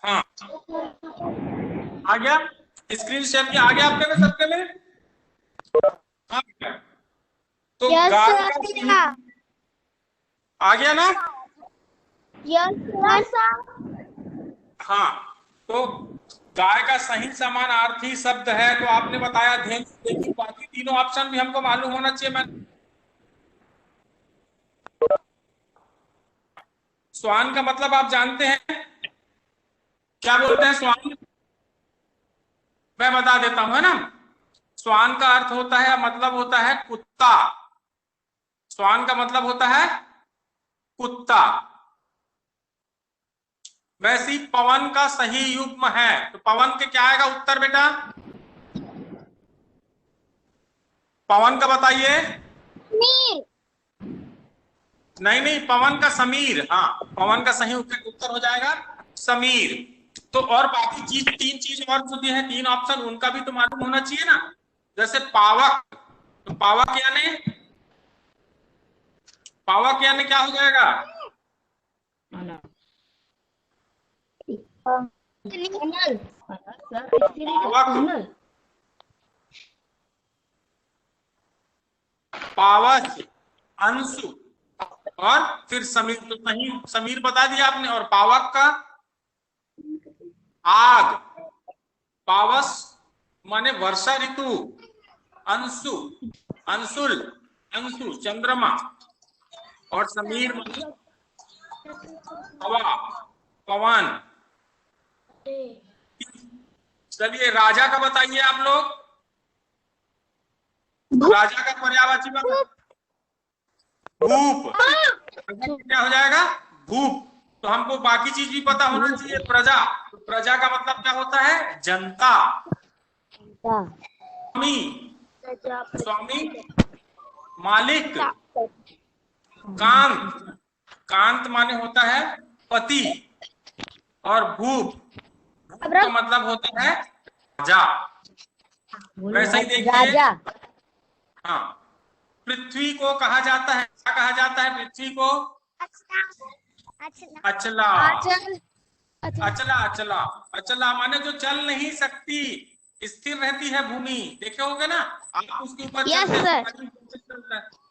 हाँ आ गया, screen share किया, आ गया आपके में सबके में? हाँ तो गाय का सही, आ गया ना? यस हाँ तो गाय का सही समानार्थी शब्द है, तो आपने बताया धेनु, लेकिन बाकी तीनों ऑप्शन भी हमको मालूम होना चाहिए। मैं श्वान का मतलब आप जानते हैं, क्या बोलते हैं श्वान? मैं बता देता हूं, है ना। श्वान का अर्थ होता है, मतलब होता है कुत्ता। श्वान का मतलब होता है कुत्ता। वैसे ही पवन का सही युग्म है, तो पवन के क्या आएगा उत्तर बेटा? पवन का बताइए। नहीं नहीं, पवन का समीर। हाँ, पवन का सही उत्तर हो जाएगा समीर। तो और बाकी चीज, तीन चीज और जो दी है, तीन ऑप्शन, उनका भी तो मालूम होना चाहिए ना। जैसे पावक, तो पावक यानी, पावक यानी क्या हो जाएगा? पावक, पावक, अंशु और फिर समीर। तो सही समीर बता दिया आपने। और पावक का आग, पावस माने वर्षा ऋतु, अंशु अंशुल, अंशु चंद्रमा, और समीर माने हवा, पवन। चलिए राजा का बताइए आप लोग। राजा का पर्यायवाची बता, भूप। क्या हो जाएगा? भूप। तो हमको बाकी चीज भी पता होना चाहिए। प्रजा, तो प्रजा का मतलब क्या होता है? जनता। स्वामी, स्वामी मालिक। कांत, कांत माने होता है पति। और भूप, भूप का मतलब होता है राजा। वैसे ही देखिए, हाँ, पृथ्वी को कहा जाता है, क्या कहा जाता है पृथ्वी को? अचला, अचला, अचला। अचला माने जो चल नहीं सकती, स्थिर रहती है भूमि। देखे होगे ना आप, उसके ऊपर चलते हैं,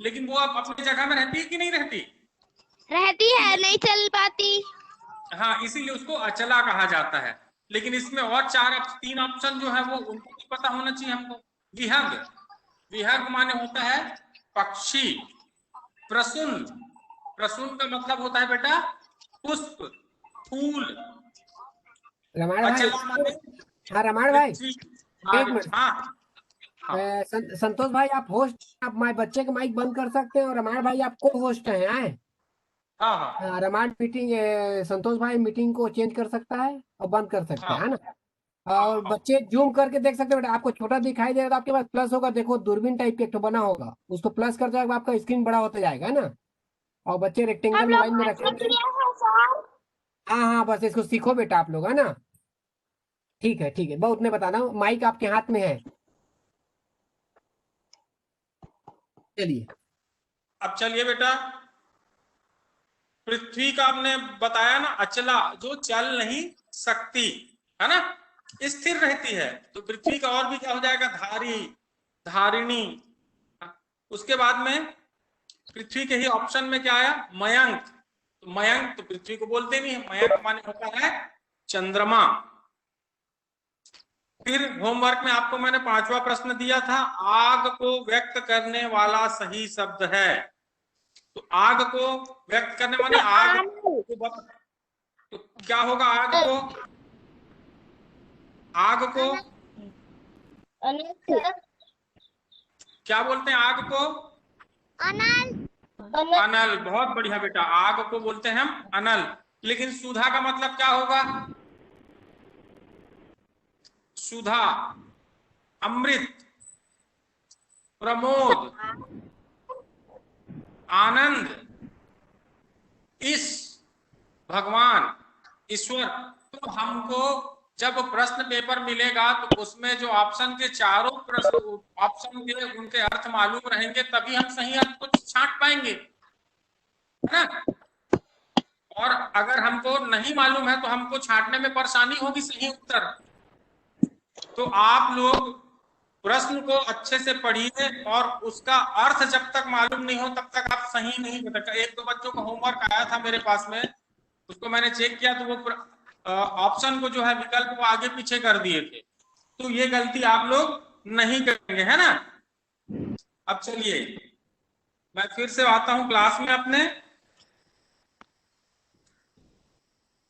लेकिन वो आप अपनी जगह में रहती है कि नहीं रहती? रहती है, नहीं चल पाती। हाँ, इसीलिए उसको अचला कहा जाता है। लेकिन इसमें और तीन ऑप्शन जो है वो उनको भी पता होना चाहिए हमको। विहग, विहग माने होता है पक्षी। प्रसून, प्रसून का मतलब होता है बेटा पुष्प, फूल। रमाण भाई, अचला माने हाँ रमाण भाई, पृथ्वी। एक मिनट। हाँ हाँ संतोष भाई आप होस्ट, आप बच्चे का माइक बंद कर सकते हैं, और रमाण भाई आप को होस्ट हैं। आए हाँ हाँ हाँ, रमाण मीटिंग, संतोष भाई मीटिंग को चेंज कर सकता है और बंद कर सकता हाँ है ना। हाँ और हाँ बच्चे जूम करके देख सकते हैं बेटा। आपको छोटा दिखाई दे रहा है तो आपके पास प्लस होगा, देखो दूरबीन टाइप के एक तो बना होगा, उसको प्लस कर जाएगा, आपका स्क्रीन बड़ा होता जाएगा, है ना। और बच्चे रेक्टेंगल में लाइन में रखेंगे। हाँ हाँ, बस इसको सीखो बेटा आप लोग, है ना। ठीक है ठीक है, बहुत ने बताना, माइक आपके हाथ में है। चलिए अब चलिए बेटा, पृथ्वी का आपने बताया ना अचला, जो चल नहीं सकती, है ना, स्थिर रहती है। तो पृथ्वी का और भी क्या हो जाएगा? धारी, धारिणी। उसके बाद में पृथ्वी के ही ऑप्शन में क्या आया? मयंक। तो मयंक तो पृथ्वी को बोलते नहीं है, मयंक माने होता है चंद्रमा। फिर होमवर्क में आपको मैंने पांचवा प्रश्न दिया था, आग को व्यक्त करने वाला सही शब्द है। तो आग को व्यक्त करने माने आग तो क्या होगा? आग को क्या बोलते हैं? आग को अनल। बहुत बढ़िया बेटा, आग को बोलते हैं हम अनल। लेकिन सुधा का मतलब क्या होगा? सुधा, अमृत, प्रमोद, आनंद, इस, भगवान, ईश्वर। तो हमको जब प्रश्न पेपर मिलेगा तो उसमें जो ऑप्शन के चारों प्रश्न, ऑप्शन के उनके अर्थ मालूम रहेंगे, तभी हम सही अर्थ को छांट पाएंगे, है ना। और अगर हमको नहीं मालूम है तो हमको छांटने में परेशानी होगी सही उत्तर। तो आप लोग प्रश्न को अच्छे से पढ़िए और उसका अर्थ जब तक मालूम नहीं हो तब तक आप सही नहीं बता। एक दो बच्चों का होमवर्क आया था मेरे पास में, उसको मैंने चेक किया तो वो ऑप्शन को जो है विकल्प को आगे पीछे कर दिए थे। तो ये गलती आप लोग नहीं करेंगे, है ना। अब चलिए मैं फिर से आता हूं क्लास में अपने।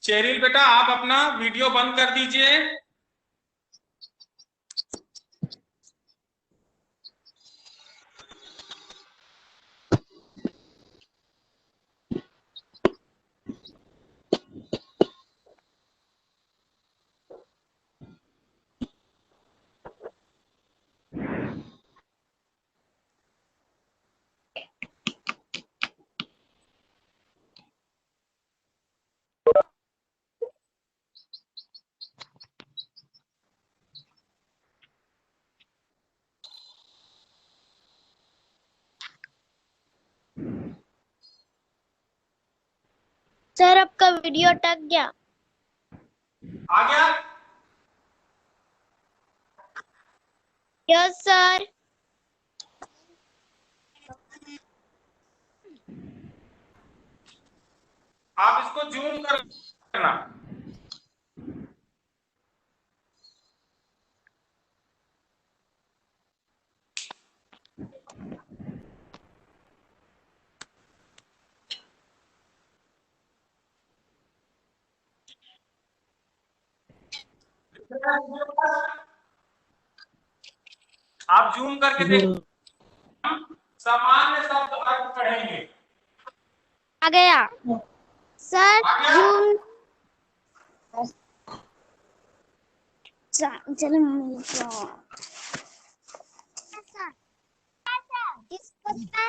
चेरिल बेटा आप अपना वीडियो बंद कर दीजिए। सर आपका वीडियो अटक गया। आ गया? Yes sir. आप इसको जूम करना। आप जूम करके देखो, सामान्य शब्द अर्थ पढ़ेंगे। आ गया सर। जूम चलो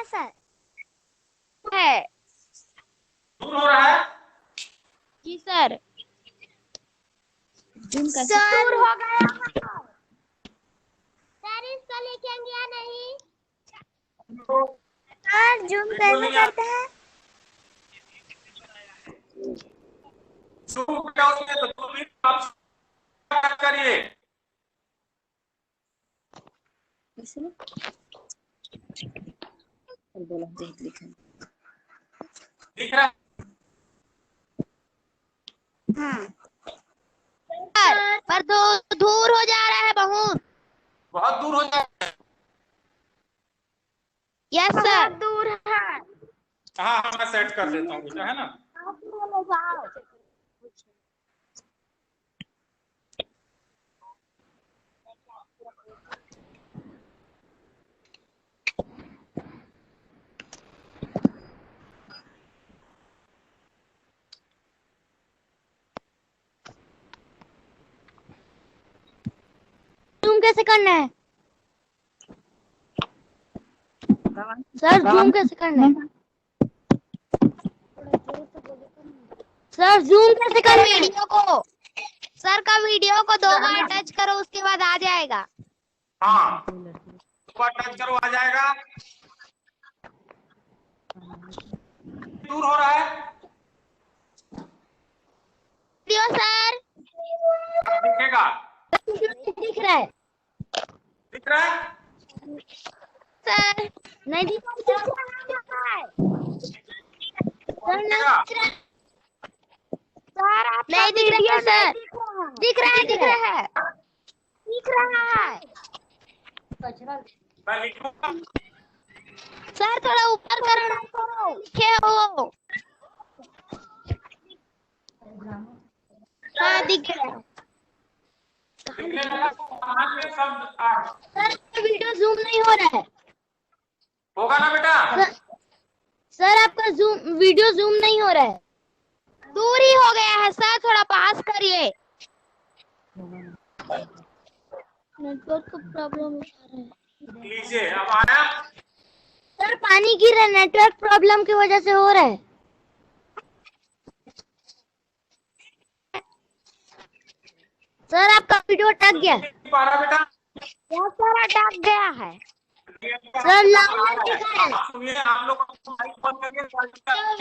सर है। दूर हो रहा है? जी सर। दूर हो गया सर। इसको लिखेंगे या नहीं सर? जूम कैसे करते हैं? शुरू तो तुम भी आप करिए। दिख रहा है? पर दूर हो जा रहा है बहुत। बहुत दूर हो जाए। Yes sir. दूर है। हाँ हाँ मैं सेट कर देता हूँ बेटा, है ना। जूम कैसे करना है सर? जूम कैसे करना है सर? जूम कैसे करना है? वीडियो को सर का वीडियो को 2 बार टच करो उसके बाद आ जाएगा। हाँ 2 बार टच करो आ जाएगा। दूर हो रहा है वीडियो सर। दिखेगा? दिख रहा है। दिख रहा है सर? नहीं दिख रहा है सर। नहीं दिख रहा है सर। दिख रहा है दिख रहा है दिख रहा है मैं लिखूंगा। सर। थोड़ा ऊपर करो लिखे हो। हाँ दिख रहा है सर। वीडियो जूम नहीं हो रहा है। होगा ना बेटा? सर आपका वीडियो जूम नहीं हो रहा है। दूर ही हो गया है सर। थोड़ा पास करिए। नेटवर्क का प्रॉब्लम हो रहा है। लीजिए अब आया। सर पानी गिर रहा है। नेटवर्क प्रॉब्लम की वजह से हो रहा है। सर आपका वीडियो अटक गया। बेटा सर अटक गया है सर। लाइव दिखा है। सुनिए आप लोग माइक बंद करके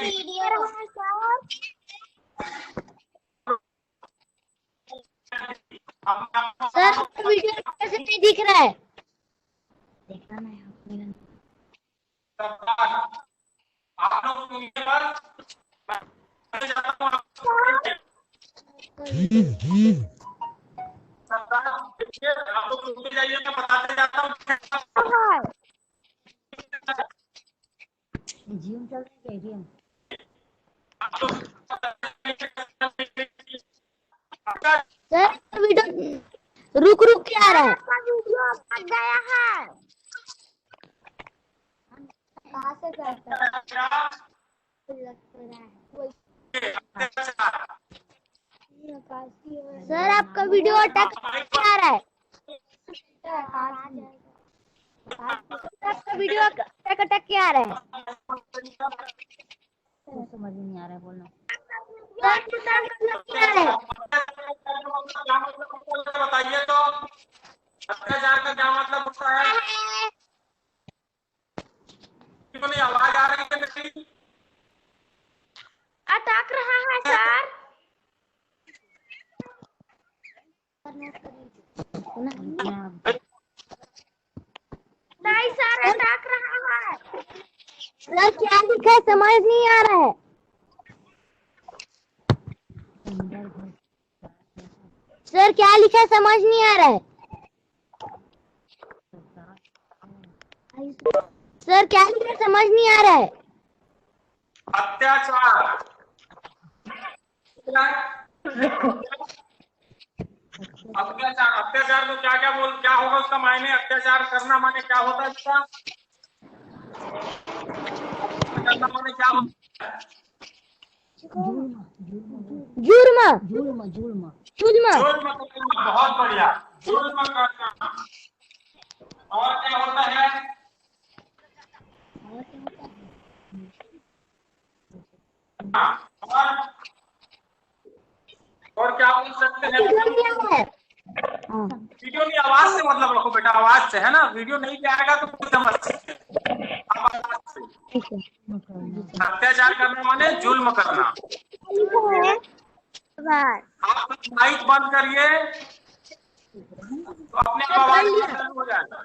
वीडियो है सर। सर वीडियो कैसे नहीं दिख रहा है? देखना है आप लोग उनके पास मैं जाता हूं, आप लोग रुक जाइए, मैं बताते जाता हूँ। जीवन चल रहा है गेम। सर वीडियो रुक रुक के आ रहा है। वीडियो फट गया है। कहाँ से करता है? सर आपका वीडियो अटक आ रहा है। आपका वीडियो अटक के आ रहा है। समझ नहीं आ रहा है बोलना। बताइए तो अत्याचार का क्या मतलब होता है? नहीं आवाज आ रही है मेरी? अटक रहा है सर। नहीं सर अटक रहा है। सर क्या लिखा है समझ नहीं आ रहा है। सर क्या लिखा है समझ नहीं आ रहा है। सर क्या लिखा है समझ नहीं आ रहा है। अत्याचार अत्याचार अत्याचार तो क्या होगा उसका मायने? अत्याचार करना माने क्या होता है इसका? करना माने क्या होता है? जुर्म जुल्म करना, बहुत बढ़िया, जुल्म करना। और क्या होता है? और क्या बोल सकते हैं? वीडियो की आवाज से मतलब रखो बेटा, आवाज से है ना। वीडियो नहीं भी आएगा तो कुछ समझ सकते हैं। अत्याचार करना माने जुल्म करना। आप माइक बंद करिए तो अपने आप आवाज चालू हो जाएगा।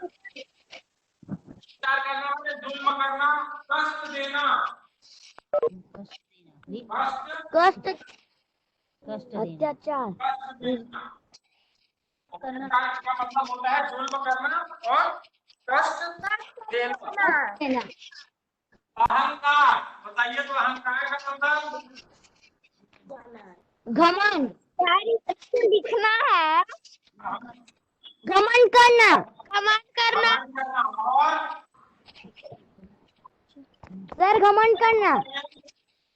अत्याचार करना माने जुल्म करना, कष्ट देना, कष्ट अत्याचार का मतलब होता है जुल्म करना और कष्ट देना। अहंकार बताइए तो अहंकार का मतलब? घमंड लिखना है। घमंड करना और सर घमंड करना।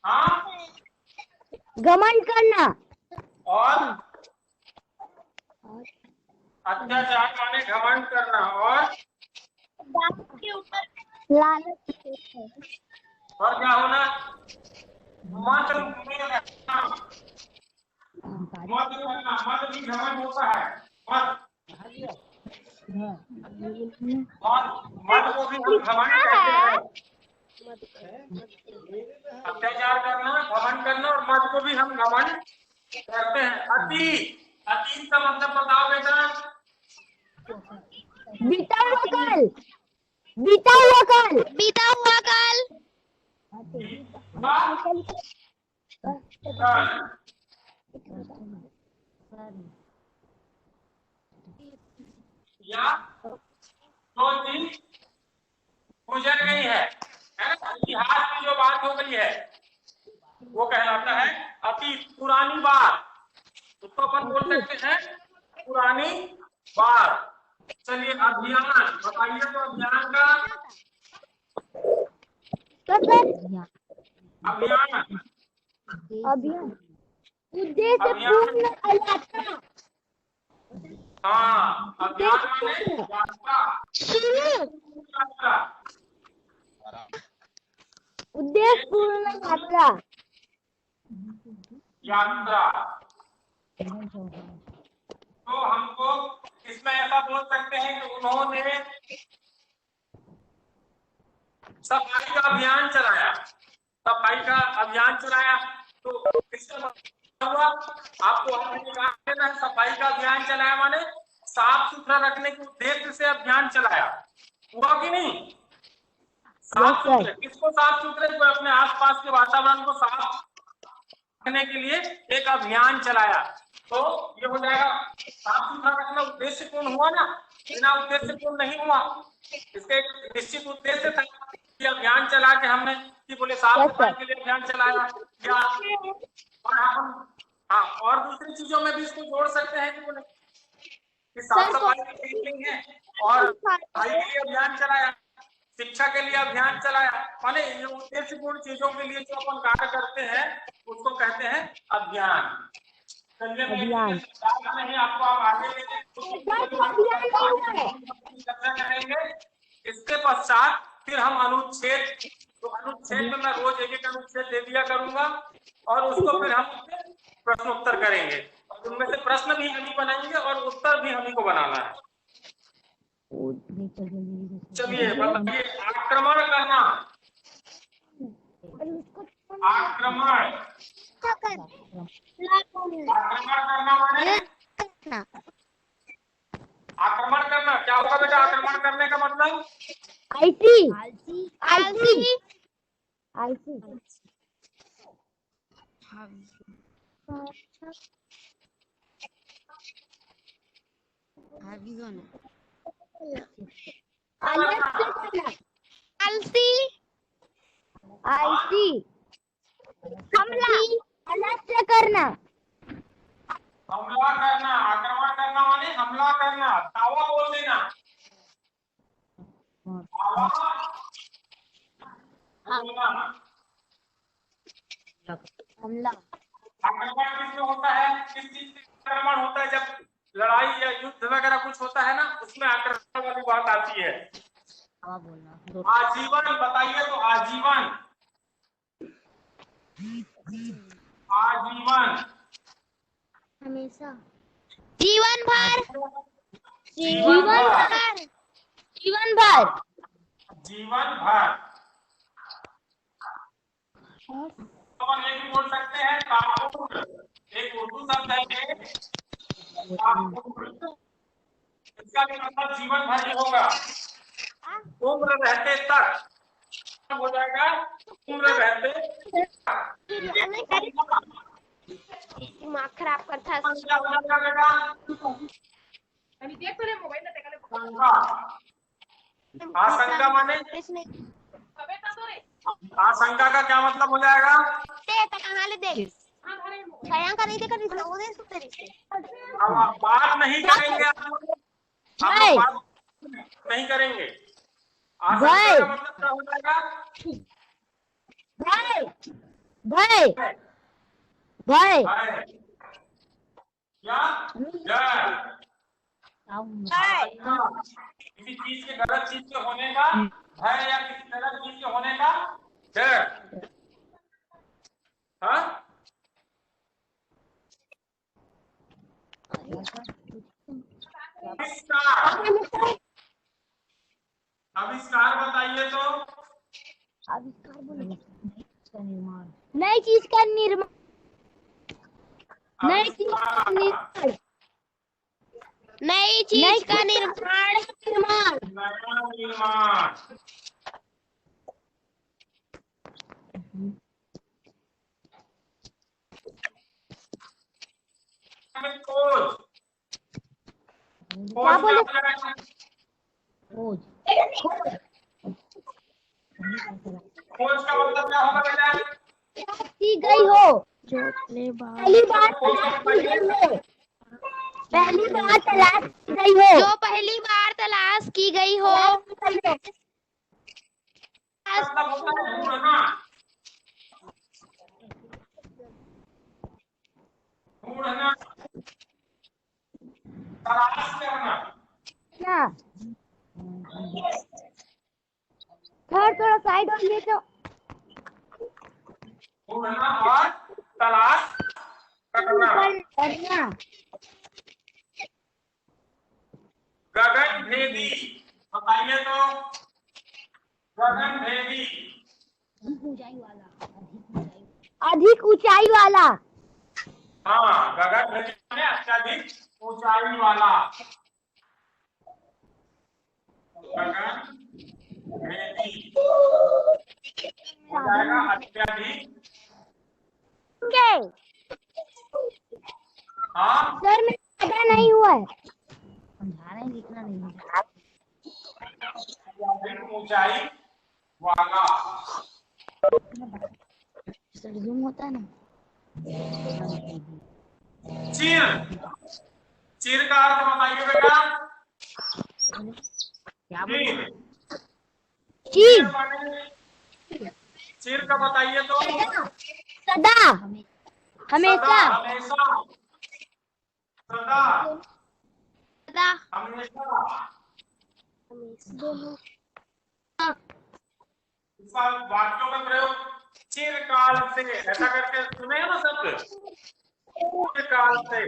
हाँ घमंड करना और अत्याचार माने घमंड करना और लालच और क्या होना? मत में रहना, मत करना, मत भी घमंड होता है। मत मत को भी हम घमंड कहते हैं। अत्याचार करना, घमंड करना और मत को भी हम घमंड करते हैं। अतीत का मतलब बताओ बेटा? बीता हुआ कल बीता हुआ कल या जो चीज गुजर गई है ना, इतिहास की जो बात हो गई है वो कहलाता है अतीत, पुरानी बात। उसको अपन बोल सकते हैं पुरानी बात। चलिए अभियान बताइए तो अभियान का अभियान उद्देश्य पूर्ण यात्रा। हाँ, अभियान माने यात्रा। उद्देश्य पूर्ण यात्रा तो हमको इसमें ऐसा बोल सकते हैं कि उन्होंने सफाई का अभियान चलाया। सफाई का अभियान चलाया तो इसका मतलब हुआ आपको सफाई का अभियान चलाया, माने साफ सुथरा रखने के उद्देश्य से अभियान चलाया, हुआ कि नहीं? साफ सुथरे, किसको साफ सुथरे? को अपने आसपास के वातावरण को साफ रखने के लिए एक अभियान चलाया। तो ये हो जाएगा साफ सुथरा रखना उद्देश्यपूर्ण हुआ ना, बिना उद्देश्यपूर्ण नहीं हुआ। इसका एक निश्चित उद्देश्य था कि अभियान चला के हमने कि बोले साफ सफाई के लिए अभियान चलाया, या और हम हाँ और दूसरी चीजों में भी इसको जोड़ सकते हैं कि बोले कि साफ सफाई की टीचिंग है और पढ़ाई के लिए अभियान चलाया, शिक्षा के लिए अभियान चलाया, माने ये उद्देश्यपूर्ण चीजों के लिए जो अपन कार्य करते हैं उसको कहते हैं अभियान। चलिए नहीं आपको आप आगे चर्चा करेंगे। इसके पश्चात फिर हम अनुच्छेद, तो अनुच्छेद में मैं रोज एक एक अनुच्छेद दे दिया करूंगा और उसको फिर हम प्रश्नोत्तर करेंगे और उनमें से प्रश्न भी हम ही बनाएंगे और उत्तर भी हम ही को बनाना है। चलिए बताइए, आक्रमण करना, आक्रमण करना माने आक्रमण करना क्या होगा बेटा? आक्रमण करने का मतलब आलसी आलसी आलसी आलसी आलसी हमला अलग करना, हमला करना। आक्रमण करना माने हमला करना, दावा बोल देना, हमला। आक्रमण किसमें होता है? किस चीज से आक्रमण होता है? जब लड़ाई या युद्ध वगैरह कुछ होता है ना, उसमें आक्रमण वाली बात आती है। आजीवन बताइए तो, आजीवन, आजीवन, हमेशा, जीवन भर, जीवन भर, जीवन भर, जीवन भर। अपन ये भी बोल सकते हैं कापूर, एक उर्दू शब्द है कापूर, इसका भी मतलब जीवन भर ही होगा, उम्र रहते तक हो जाएगा, उम्र रहते दिमाग खराब करता है। क्या हो जाएगा बेटा? आशंका माने, आशंका का क्या मतलब हो जाएगा? कहाँ ले दे छाया का नहीं देखा वो दे सुते अब आप बात नहीं करेंगे, आप बात नहीं करेंगे। आशंका का मतलब क्या हो जाएगा? भाई भाई भाई किसी चीज के गलत चीज के होने का भय या किसी गलत चीज के होने का डर। हाँ, आविष्कार बताइए तो। आविष्कार बोलो, नई चीज का निर्माण, नई चीज का निर्माण, नई चीज का निर्माण, निर्माण। खोज, क्या बोले? खोज, खोज का मतलब क्या होगा बेटा? की गई हो, पहली बार तलाश की गई हो, जो पहली बार तलाश की गई हो, मतलब होता है ढूंढना, ढूंढना, तलाश करना। क्या थोड़ा साइड और ले जाओ। ढूंढना और तलाश करना। गगन भेदी बताइए तो। गगन भेदी, अधिक ऊंचाई वाला, अधिक ऊंचाई, अधिक ऊंचाई वाला। हाँ, गगन भेदी माने अत्यधिक ऊंचाई वाला। गगन भेदी हो जाएगा अत्यधिक। के हाँ, सर मेरा पता नहीं हुआ है, समझा रहे हैं, लिखना नहीं है। अत्यधिक ऊंचाई वाला। सर जूम होता है ना। चीर, चीर का अर्थ बताइए बेटा। क्या चीर, चीज माने चीर का बताइए तो। सदा, हमेशा, हमेशा, सदा, सदा, हमेशा। इसका वाक्यों में प्रयोग चिरकाल से, ऐसा करके सुने ना शब्द, चिरकाल से।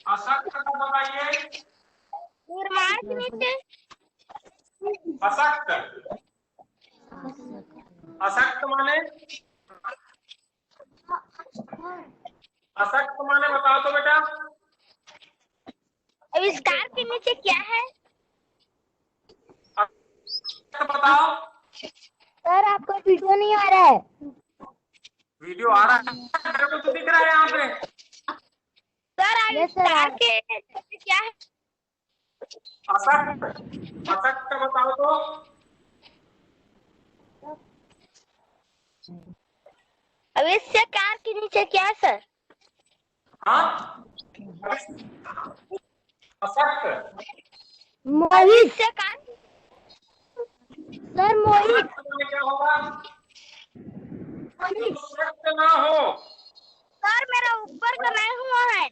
असक्त का बताइए। निर्माण के नीचे असक्त, असक्त माने, असक्त माने बताओ तो बेटा। आविष्कार के नीचे क्या है? बताओ। सर आपका वीडियो नहीं आ रहा है। वीडियो आ रहा है, मेरे को तो दिख रहा है यहाँ पे। सर आविष्कार के नीचे क्या है? असक्त, असक्त बताओ तो। आविष्कार के नीचे क्या है सर? हाँ, असक्त, आविष्कार सर मोहित, क्या होगा? सक्त ना हो। सर मेरा ऊपर का नहीं हुआ है।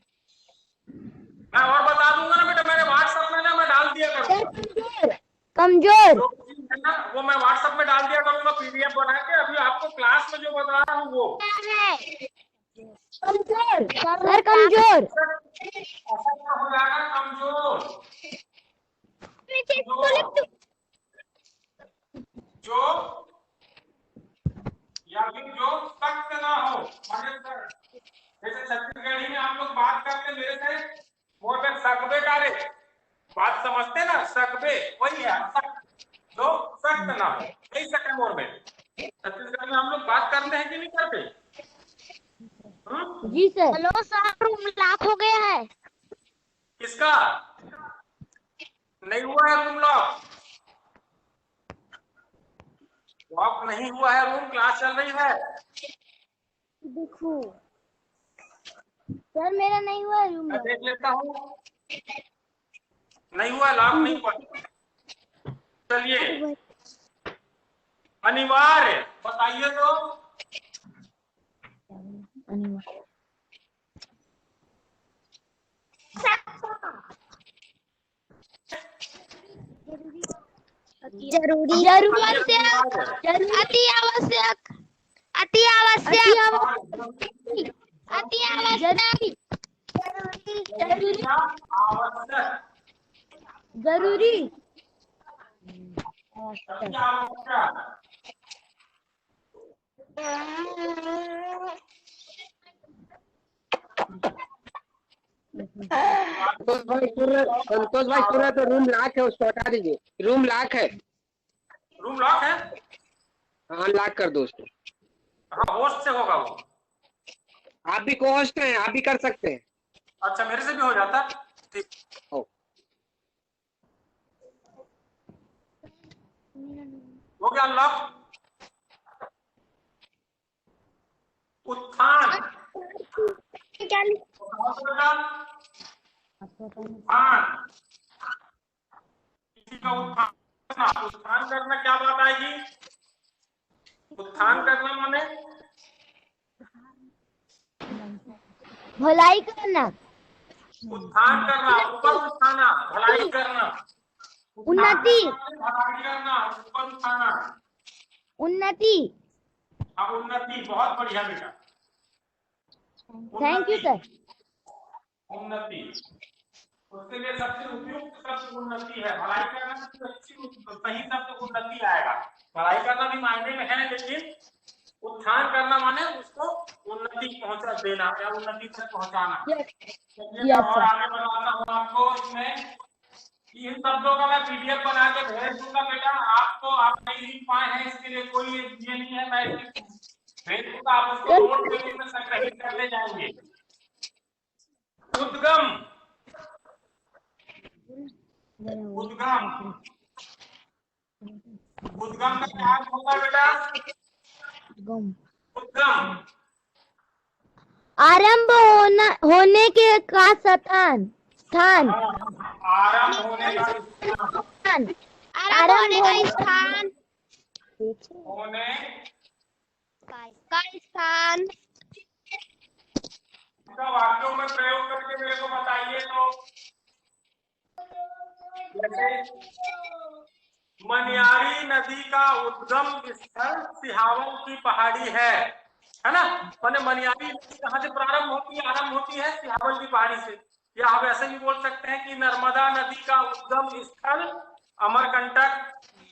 मैं और बता दूंगा ना बेटा, मेरे व्हाट्सएप में ना मैं डाल दिया करूंगा। कमजोर जो चीज है ना वो मैं व्हाट्सएप में डाल दिया करूंगा पीडीएफ बना के। अभी आपको क्लास में जो बता रहा हूँ वो कमजोर, सर कमजोर, असक्त हो जाएगा कमजोर। नीचे तो लिख दो। जो या फिर जो सख्त ना हो, जैसे छत्तीसगढ़ी में हम लोग बात करते मेरे से, वो फिर सकबे का रे बात समझते ना, सकबे वही है सख्त, जो सख्त ना हो, यही सकते मोर में। छत्तीसगढ़ में हम लोग बात करते हैं कि नहीं करते? जी sir. Hello sir, room lock हो गया है। किसका नहीं हुआ है रूम लॉक? लॉक नहीं हुआ है रूम, क्लास चल रही है। देखो सर मेरा नहीं हुआ है रूम मैं लॉक। देख लेता हूँ, नहीं हुआ लॉक, नहीं हुआ। चलिए, अनिवार्य बताइए तो। जरूरी, आवश्यक, अति आवश्यक, अति आवश्यक, अति आवश्यक, जरूरी, आवश्यक, जरूरी, आवश्यक। संतोष भाई सुन रहे तो रूम लॉक है, उसको हटा दीजिए। रूम लॉक है। रूम लॉक है? हाँ लॉक कर दो उसको। हाँ होस्ट से होगा वो। आप भी को होस्ट हैं, आप भी कर सकते हैं। अच्छा मेरे से भी हो जाता, ठीक। हो गया लॉक। उत्थान, उत्थान, किसी का उत्थान, उत्थान करना क्या बात आएगी? उत्थान करना माने भलाई करना, उत्थान करना, ऊपर उठाना, भलाई करना, उन्नति, भलाई करना, ऊपर उठाना। उन्नति। हाँ उन्नति, बहुत बढ़िया बेटा। Thank you sir. उन्नति, उसके लिए सबसे उपयुक्त शब्द उन्नति है। भलाई करना सही शब्द उन्नति आएगा। भलाई करना भी मायने में है, लेकिन उत्थान करना माने उसको उन्नति पहुंचा देना या उन्नति तक पहुंचाना। और आगे बताता हूँ आपको इसमें, इन शब्दों का मैं पीडीएफ बना के भेज दूंगा बेटा आपको। आप नहीं लिख पाए हैं इसके लिए कोई ये नहीं है, मैं भेज दूंगा, आप उसको नोट के रूप में संग्रहित करते जाएंगे। उद्गम, उद्गम, उद्गम का क्या अर्थ होता है बेटा? उद्गम आरंभ होने के का स्थान, स्थान, आरंभ होने का स्थान, आरंभ होने का स्थान, होने का स्थान। इसका वाक्यों में प्रयोग करके मेरे को बताइए। तो जैसे मनियारी नदी का उद्गम स्थल सिहावल की पहाड़ी है ना? मैंने मनियारी नदी कहाँ से प्रारंभ होती है? आरंभ होती है सिहावल की पहाड़ी से। या आप ऐसे भी बोल सकते हैं कि नर्मदा नदी का उद्गम स्थल अमरकंटक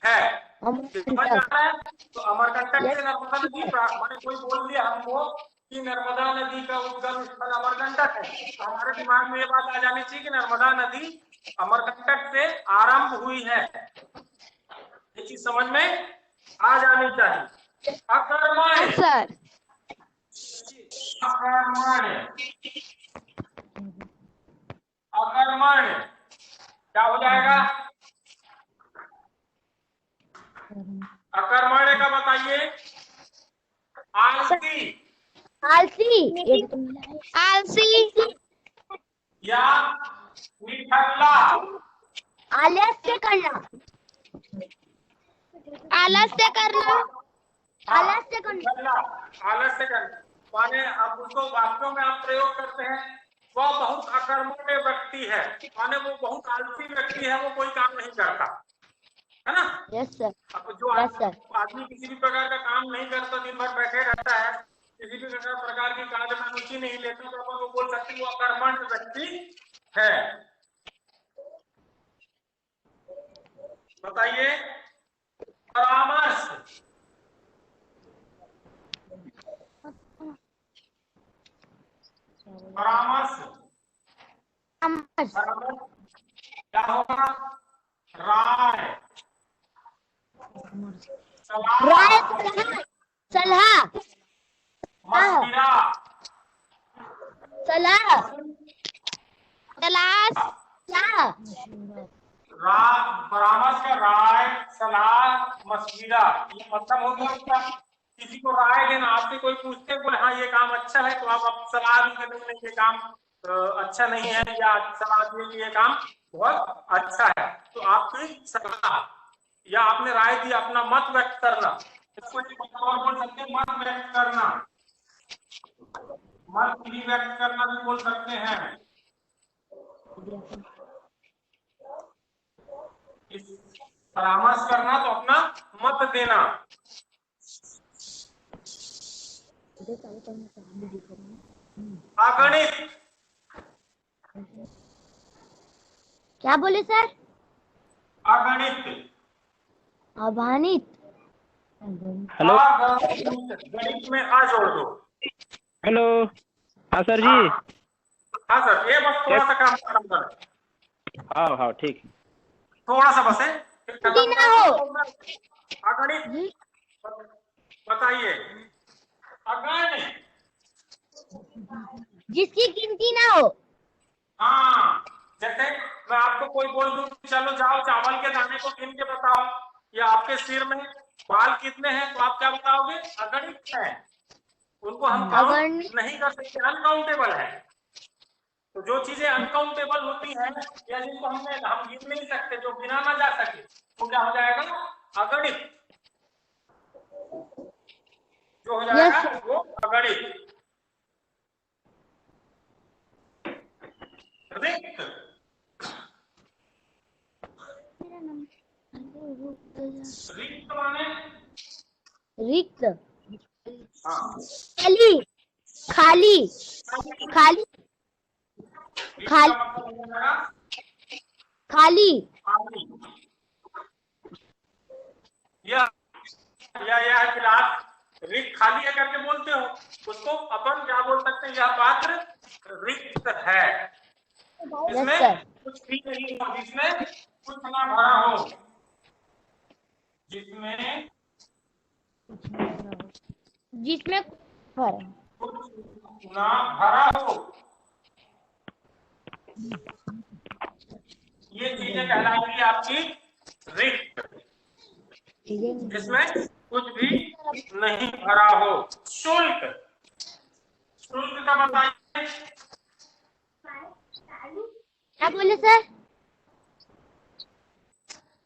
है। समझ आ रहा है? तो अमरकंटक से नर्मदा नदी, मैंने कोई बोल दिया हमको कि नर्मदा नदी का उद्गम स्थल अमरकंटक है, तो हमारे दिमाग में ये बात आ जानी चाहिए कि नर्मदा नदी अमरकंटक से आरंभ हुई है। ये चीज समझ में आ जानी चाहिए। अकर्मण्य, सर अकर्मण्य, अकर्मण्य क्या हो जाएगा? अकर्मण्य का बताइए। आलसी, आलसी, आलसी, या निठल्ला, आलस्य करना, आलस्य करना, आलस्य करना, आलस्य करना माने अब उसको वाक्यों में आप प्रयोग करते हैं, वह बहुत अकर्मण्य व्यक्ति है, माने वो बहुत आलसी व्यक्ति है, वो कोई काम नहीं करता है ना? Yes sir. अब जो आदमी किसी भी प्रकार का काम नहीं करता, दिन भर बैठे रहता है, किसी भी प्रकार की कार्य में रुचि नहीं लेता, तो अपन वो बोल सकते हैं वो अकर्मण्य व्यक्ति है। बताइए। परामर्श, परामर्श, क्या होगा? राय, राय, सलाह, मशविरा, सलाह, तलाश, परामर्श का राय, सलाह, मशविरा, ये मतलब हो गया उसका। किसी को राय देना, आपसे कोई पूछते हैं बोले हाँ ये काम अच्छा है, तो आप सलाह भी देते नहीं ये काम अच्छा नहीं है, या सलाह दिए कि ये काम बहुत अच्छा है, तो आपकी सलाह या आपने राय दी, अपना मत व्यक्त करना, इसको और बोल सकते हैं मत व्यक्त करना, मत भी व्यक्त करना भी बोल सकते हैं। परामर्श करना तो अपना मत देना। अगणित, क्या बोले सर? अगणित, अभानित, हेलो, गणित में आ जोड़ दो। हेलो, हाँ सर जी। हाँ सर, ये बस थोड़ा सा काम खत्म कर। हाँ हाँ ठीक, थोड़ा सा बस है, ना हो। अगणित बताइए। अगणित जिसकी गिनती ना हो। हाँ, जैसे मैं आपको कोई बोल दूं चलो जाओ चावल के दाने को गिन के बताओ, या आपके सिर में बाल कितने हैं, तो आप क्या बताओगे? अगणित है, उनको हम काउंट नहीं कर सकते, अनकाउंटेबल है। तो जो चीजें अनकाउंटेबल होती हैं या जिनको हम गिन नहीं सकते, जो गिना ना जा सके, तो क्या हो जाएगा? अगणित। जो हो जाएगा वो अगणित। रिक्त, रिक्त माने रिक्त, हाँ, खाली, खाली, खाली, खाली, खाली। यह गिलास रिक्त खाली है करके बोलते हो, उसको अपन क्या बोल सकते हैं, यह पात्र रिक्त है, इसमें कुछ भी नहीं हो, जिसमें कुछ ना भरा हो, जिसमें कुछ ना भरा हो, ये चीजें कहलाएंगी आपकी रिक्त, जिसमें कुछ भी नहीं भरा हो। शुल्क, शुल्क का बताइए। क्या बोले सर?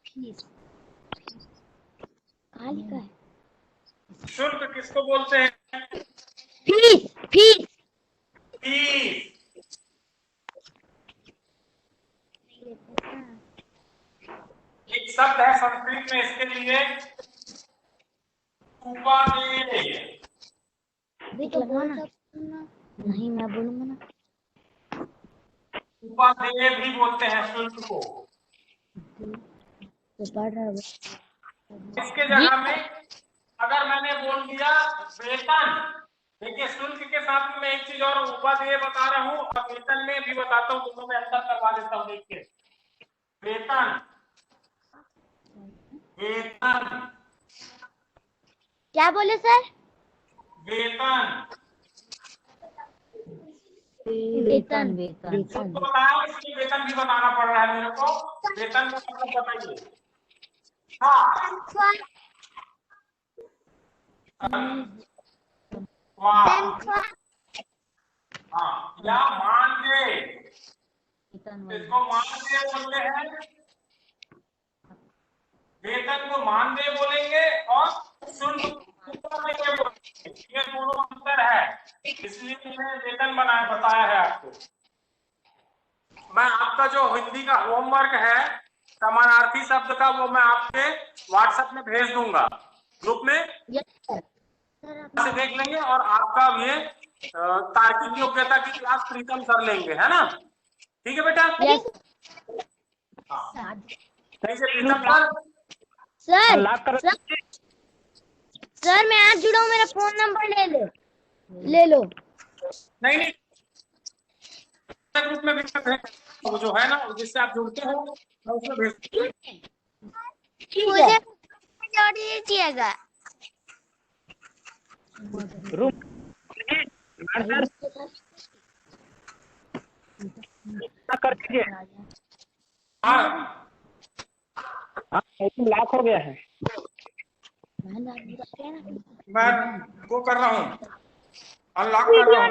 फीस। कहाँ लिखा है? शुल्क किसको बोलते हैं? फीस। फीस। फीस। एक शब्द है संस्कृत में इसके लिए, उपादेय। नहीं, मैं बोलूंगा ना। उपादेय भी बोलते हैं शुल्क को। इसके जगह में अगर मैंने बोल दिया वेतन, देखिए शुल्क के साथ में मैं एक चीज और उपादेय बता रहा हूँ और वेतन में भी बताता हूँ, दोनों में अंतर करवा देता हूँ। देखिए वेतन, वेतन, क्या बोले सर? वेतन, वेतन। वेतन। तो बताओ, इसलिए वेतन भी बताना पड़ रहा है मेरे को। वेतन का मतलब बताइए। हाँ, हाँ, या मानदेय, इसको मानदेय बोलते हैं, वेतन को मानदेय बोलेंगे और शुल्क बोलेंगे, ये दोनों अंतर है, इसलिए मैंने वेतन बताया है आपको। मैं आपका जो हिंदी का होमवर्क है समानार्थी शब्द का, वो मैं आपके व्हाट्सएप में भेज दूंगा ग्रुप में, से देख लेंगे, और आपका ये तार्किक योग्यता की क्लास प्रीतम सर लेंगे, है ना? ठीक है बेटा? प्रीतम सर, सर मैं आज जुड़ा हूँ, मेरा फोन नंबर ले लो। नहीं, ग्रुप में भी वो जो है ना, जिससे आप जुड़ते हो, मैं उसमें भेज, मुझे जोड़ दीजिएगा। कर दीजिए। हाँ, लाख हो गया है। मैं वो कर रहा हूँ, अनलॉक कर रहा हूँ।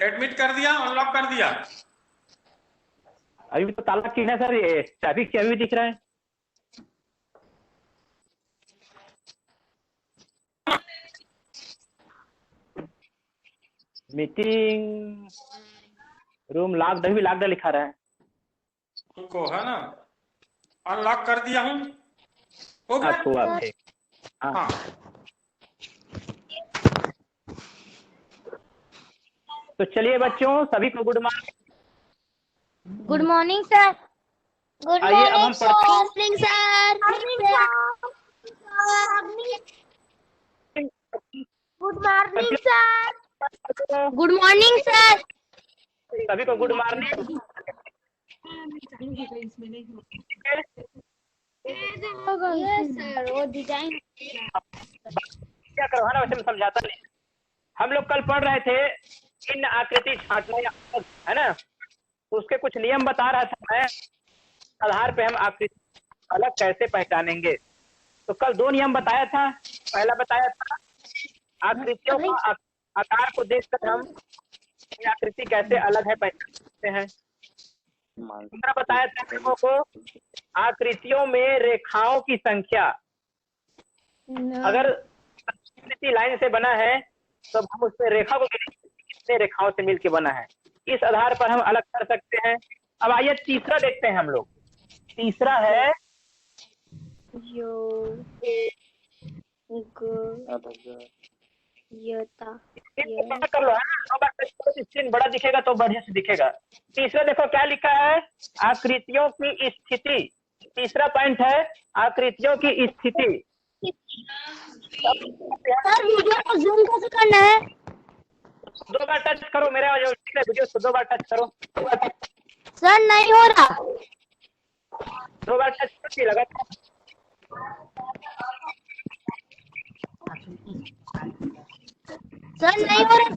एडमिट कर दिया, अनलॉक कर दिया। अभी तो ताला की है सर, ये चाबी क्या भी दिख रहा है। मीटिंग रूम लॉक्ड, अभी लॉक्ड लिखा रहा है। तुमको है ना, अनलॉक कर दिया हूँ, हो गया। हाँ, तो चलिए बच्चों, सभी को good morning. Good morning sir. Good आइए अब हम morning sir. Good morning sir. Good morning sir. सभी को गुड मॉर्निंग। सर वो डिजाइन क्या करो है ना, वैसे मैं समझाता नहीं। हम लोग कल पढ़ रहे थे इन आकृति छांटना, है ना, उसके कुछ नियम बता रहा था मैं, आधार पे हम आकृति अलग कैसे पहचानेंगे। तो कल दो नियम बताया था। पहला बताया था आकृतियों का आकार को देखकर हम आकृति कैसे अलग है पहचान सकते हैं। दूसरा बताया था लोगों को आकृतियों में रेखाओं की संख्या, अगर आकृति लाइन से बना है तो हम उसमें रेखा को कितने रेखाओं से मिलकर बना है, इस आधार पर हम अलग कर सकते हैं। अब आइए तीसरा देखते हैं हम लोग। तीसरा है ये था स्क्रीन को कर लो है ना, 2 बार टच करो तो स्क्रीन बड़ा दिखेगा तो बढ़िया से दिखेगा। तीसरा देखो क्या लिखा है, आकृतियों की स्थिति। तीसरा पॉइंट है आकृतियों की स्थिति। सर वीडियो को जूम कैसे करना है? 2 बार टच करो, मेरा जो वीडियो को 2 बार टच करो। सर नहीं हो रहा। 2 बार टच करके लगा। सर नहीं हो रहा।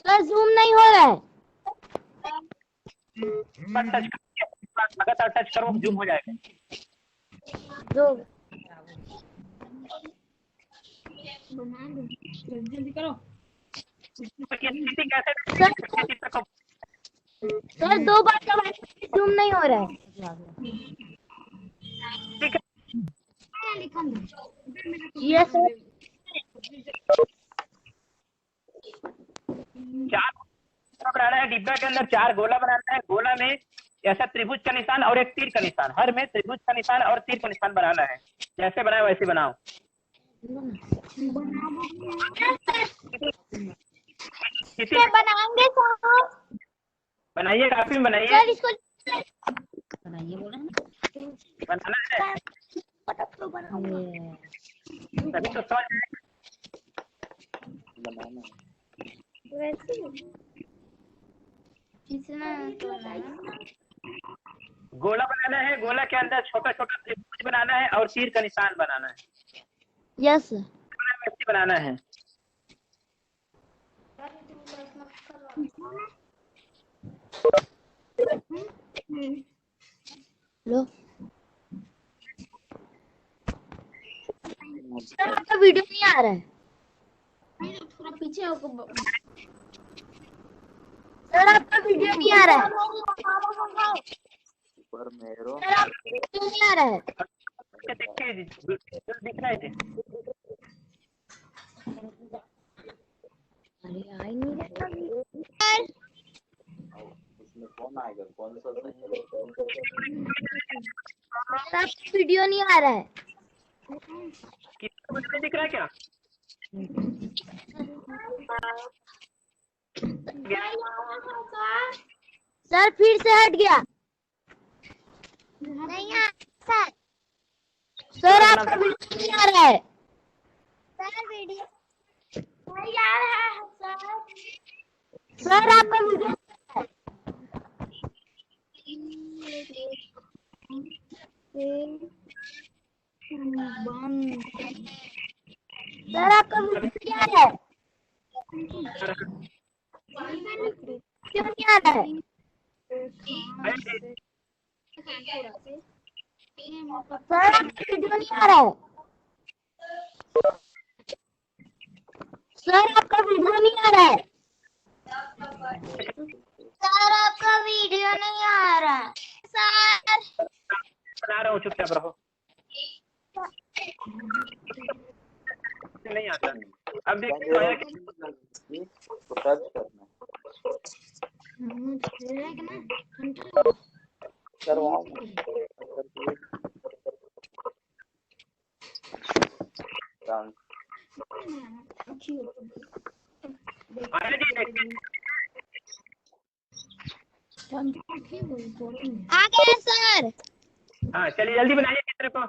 सर जूम नहीं हो रहा है। टच लगातार टच करो, जूम हो जाएगा। जो जल्दी करो। स्थिति कैसे सर 2 बार का जूम नहीं हो रहा है। Yes sir. 4 बनाना है, डिब्बा के अंदर 4 गोला बनाना है। गोला में ऐसा त्रिभुज का निशान और एक तीर का निशान, हर में त्रिभुज का निशान और तीर का निशान बनाना है। जैसे बनाए वैसे बनाओ। बनाएंगे सर। बनाइए, काफी बनाइए। सर इसको बनाइए बोला बनाना है तभी तो समझ आएगा। गोला बनाना है, गोला के अंदर छोटा छोटा त्रिभुज बनाना है और तीर का निशान बनाना है। यस वैसे बनाना है। लो सर आपका वीडियो नहीं आ रहा है। थोड़ा पीछे होकर सर आपका वीडियो नहीं आ रहा है। पर मेरो सर आपका वीडियो नहीं आ रहा है। देखिए दिख रहे थे। अरे आ ही नहीं रहा। उसमें कौन आएगा, कौन सा सही है? सर आपका वीडियो नहीं आ रहा है। कितना दिख रहा है क्या? सर फिर से हट गया। नहीं आ सर। सर आपका वीडियो नहीं आ रहा है। सर वीडियो नहीं आ रहा है सर। सर आपका वीडियो सर आपका वीडियो नहीं आ रहा है। क्यों नहीं आ रहा है? सर आपका वीडियो नहीं आ रहा है। सर आपका वीडियो नहीं आ रहा है। सर आपका वीडियो नहीं आ रहा है। सर बना रहा हूँ, चुपचाप रहो। नहीं आता। अब देखिए तो टच करना करवाओ। आ गया सर। हाँ चलिए जल्दी बनाइए चित्र को।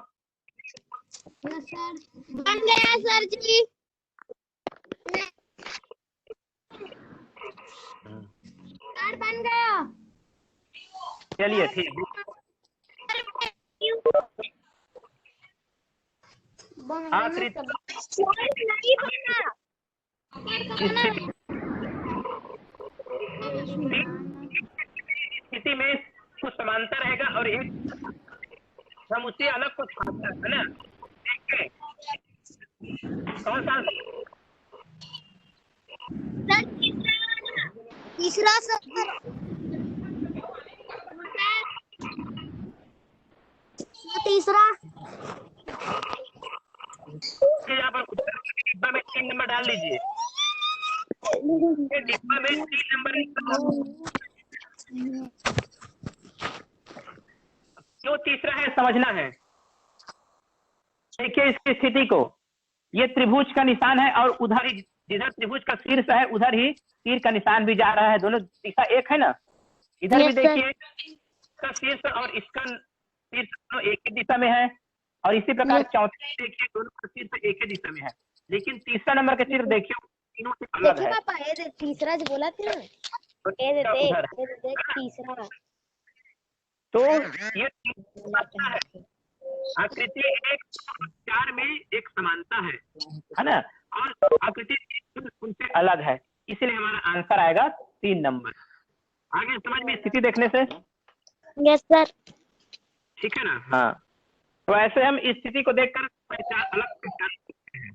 बन गया सर जी। सर बन गया। चलिए ठीक। आकृति नहीं बना। स्थिति में कुछ समांतर रहेगा और एक हम उससे अलग कुछ छापते है ना। कौन सा? तीसरा सर। तीसरा यहाँ पर डिब्बा में 3 नंबर डाल लीजिए। डिब्बा में 3 नंबर तीसरा है समझना है। देखिए इसकी स्थिति को, ये त्रिभुज का निशान है और उधर ही जिधर त्रिभुज का शीर्ष है उधर ही तीर का निशान भी जा रहा है, दोनों दिशा एक है ना। इधर भी देखिए इसका शीर्ष और इसका शीर्ष दोनों एक ही दिशा में है, और इसी प्रकार चौथे देखिए दोनों का शीर्ष एक ही दिशा में है, लेकिन तीसरा नंबर का चित्र देखिए तीनों से अलग है। पापा ये देख तीसरा जो बोला था ना, ये देख तीसरा। तो ये है आकृति 1 और 4 में एक समानता है ना, और आकृति 3 उनसे अलग है, इसलिए हमारा आंसर आएगा 3 नंबर। आगे समझ में स्थिति देखने से? Yes sir. ठीक है ना। हाँ, तो ऐसे हम स्थिति को देखकर पहचान अलग पहचान सकते हैं।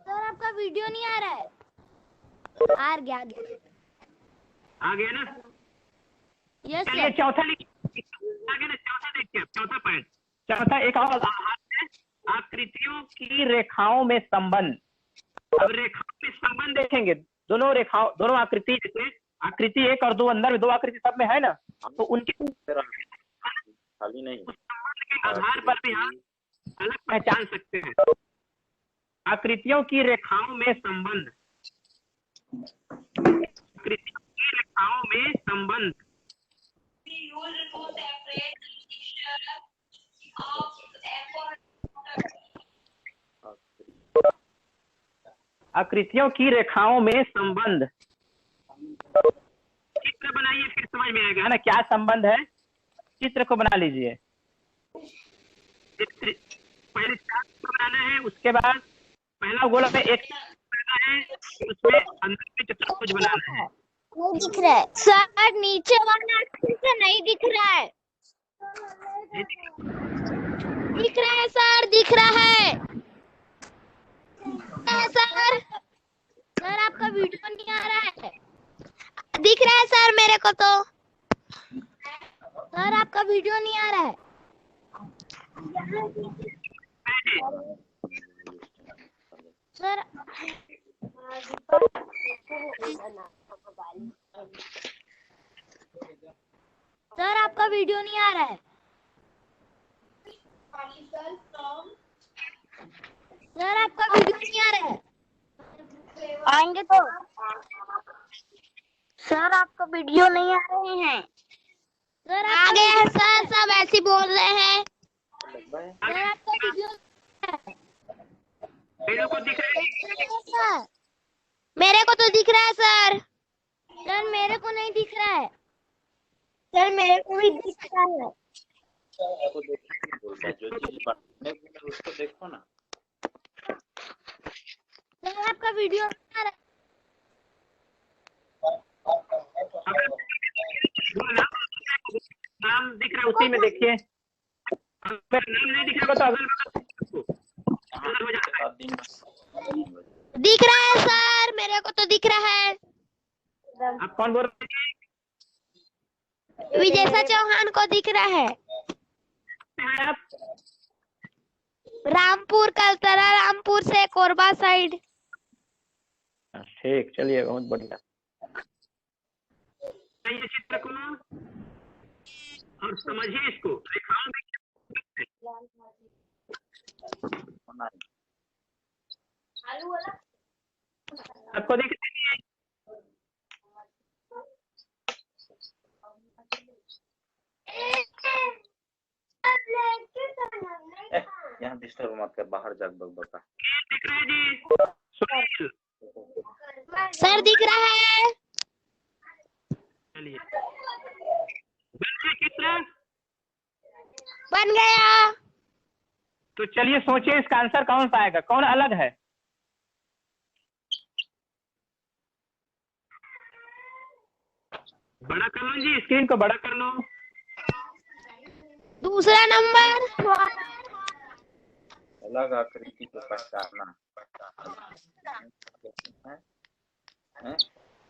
सर आपका वीडियो नहीं आ रहा है। आ गया आ गया ना। यस चलिए सर। चौथा लिखिए आगे ना, चौथा देखिए, चौथा पॉइंट, चौथा एक और आधार है आकृतियों की रेखाओं में संबंध। अब रेखाओं में संबंध देखेंगे, दोनों रेखाओं, दोनों आकृति, जैसे आकृति 1 और 2 अंदर में 2 आकृति सब में है ना, तो उनके खाली नहीं, उस संबंध के आधार पर भी हम अलग पहचान सकते हैं। आकृतियों की रेखाओं में संबंध, आकृतियों की रेखाओं में संबंध। आकृतियों की रेखाओं में संबंध, चित्र बनाइए फिर समझ में आएगा, है ना, क्या संबंध है। चित्र को बना लीजिए, पहले चित्र बनाना है, उसके बाद पहला गोला में एक बनाना है, उसमें अंदर में चतुर्भुज बनाना है। नहीं दिख रहा है सर, नीचे वाला से नहीं दिख रहा है। दिख रहा है सर, दिख रहा है सर। सर आपका वीडियो नहीं आ रहा है। दिख रहा है सर मेरे को तो। सर आपका वीडियो नहीं आ रहा है। सर सर आपका वीडियो नहीं आ रहा है। सर आपका वीडियो नहीं आ रहा है। आएंगे तो। सर आपका वीडियो नहीं आ रहे हैं। सर आ गए हैं सर, सब ऐसे बोल रहे हैं। सर आपका वीडियो सर मेरे को तो दिख रहा है सर। सर मेरे को नहीं दिख रहा है। सर मेरे को भी दिख रहा है। जो चीज बढ़ने को उसको देखो ना। सर आपका वीडियो आ रहा है। नाम दिख रहा है उसी में देखिए, अगर नाम नहीं दिख रहा तो अगल बगल हो जाता है। दिख रहा है सर, मेरे को तो दिख रहा है। आप कौन बोल रहे हैं? विजय चौहान को दिख रहा है। आप रामपुर कलतरा, रामपुर से कोरबा साइड। ठीक, चलिए बहुत बढ़िया। ये चित्र को और समझिए इसको, रेखाओं में आपको दिख रही है? यहाँ डिस्टर्ब मत कर, बाहर जाग बता। दिख रहा है जी? सुनील सर दिख रहा है। चलिए, चित्र बन गया। तो चलिए सोचिए इसका आंसर कौन सा आएगा, कौन अलग है? बड़ा कर लो जी, स्क्रीन को बड़ा कर लो। दूसरा नंबर। अलग आकृति को पहचानना है?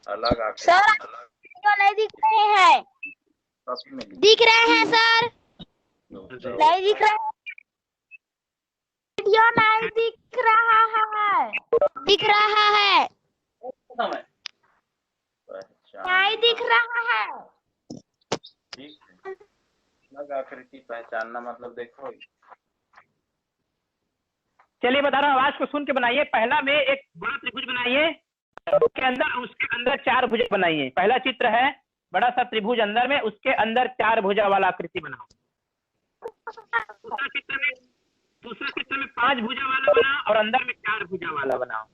अलग आकृति सर तो नहीं दिख रहे हैं। दिख रहे हैं सर, नहीं दिख रहा। वीडियो नहीं दिख रहा है। दिख रहा है? पहचान दिख रहा है? ठीक है। अलग आकृति पहचानना मतलब देखो, चलिए बता रहा हूँ, आवाज को सुन के बनाइए। पहला में एक बड़ा त्रिभुज बनाइए, उसके अंदर 4 भुजा बनाइए। पहला चित्र है बड़ा सा त्रिभुज अंदर में, उसके अंदर 4 भुजा वाला आकृति बनाओ। दूसरा चित्र में 5 भुजा वाला बनाओ और अंदर में 4 भुजा वाला बनाओ।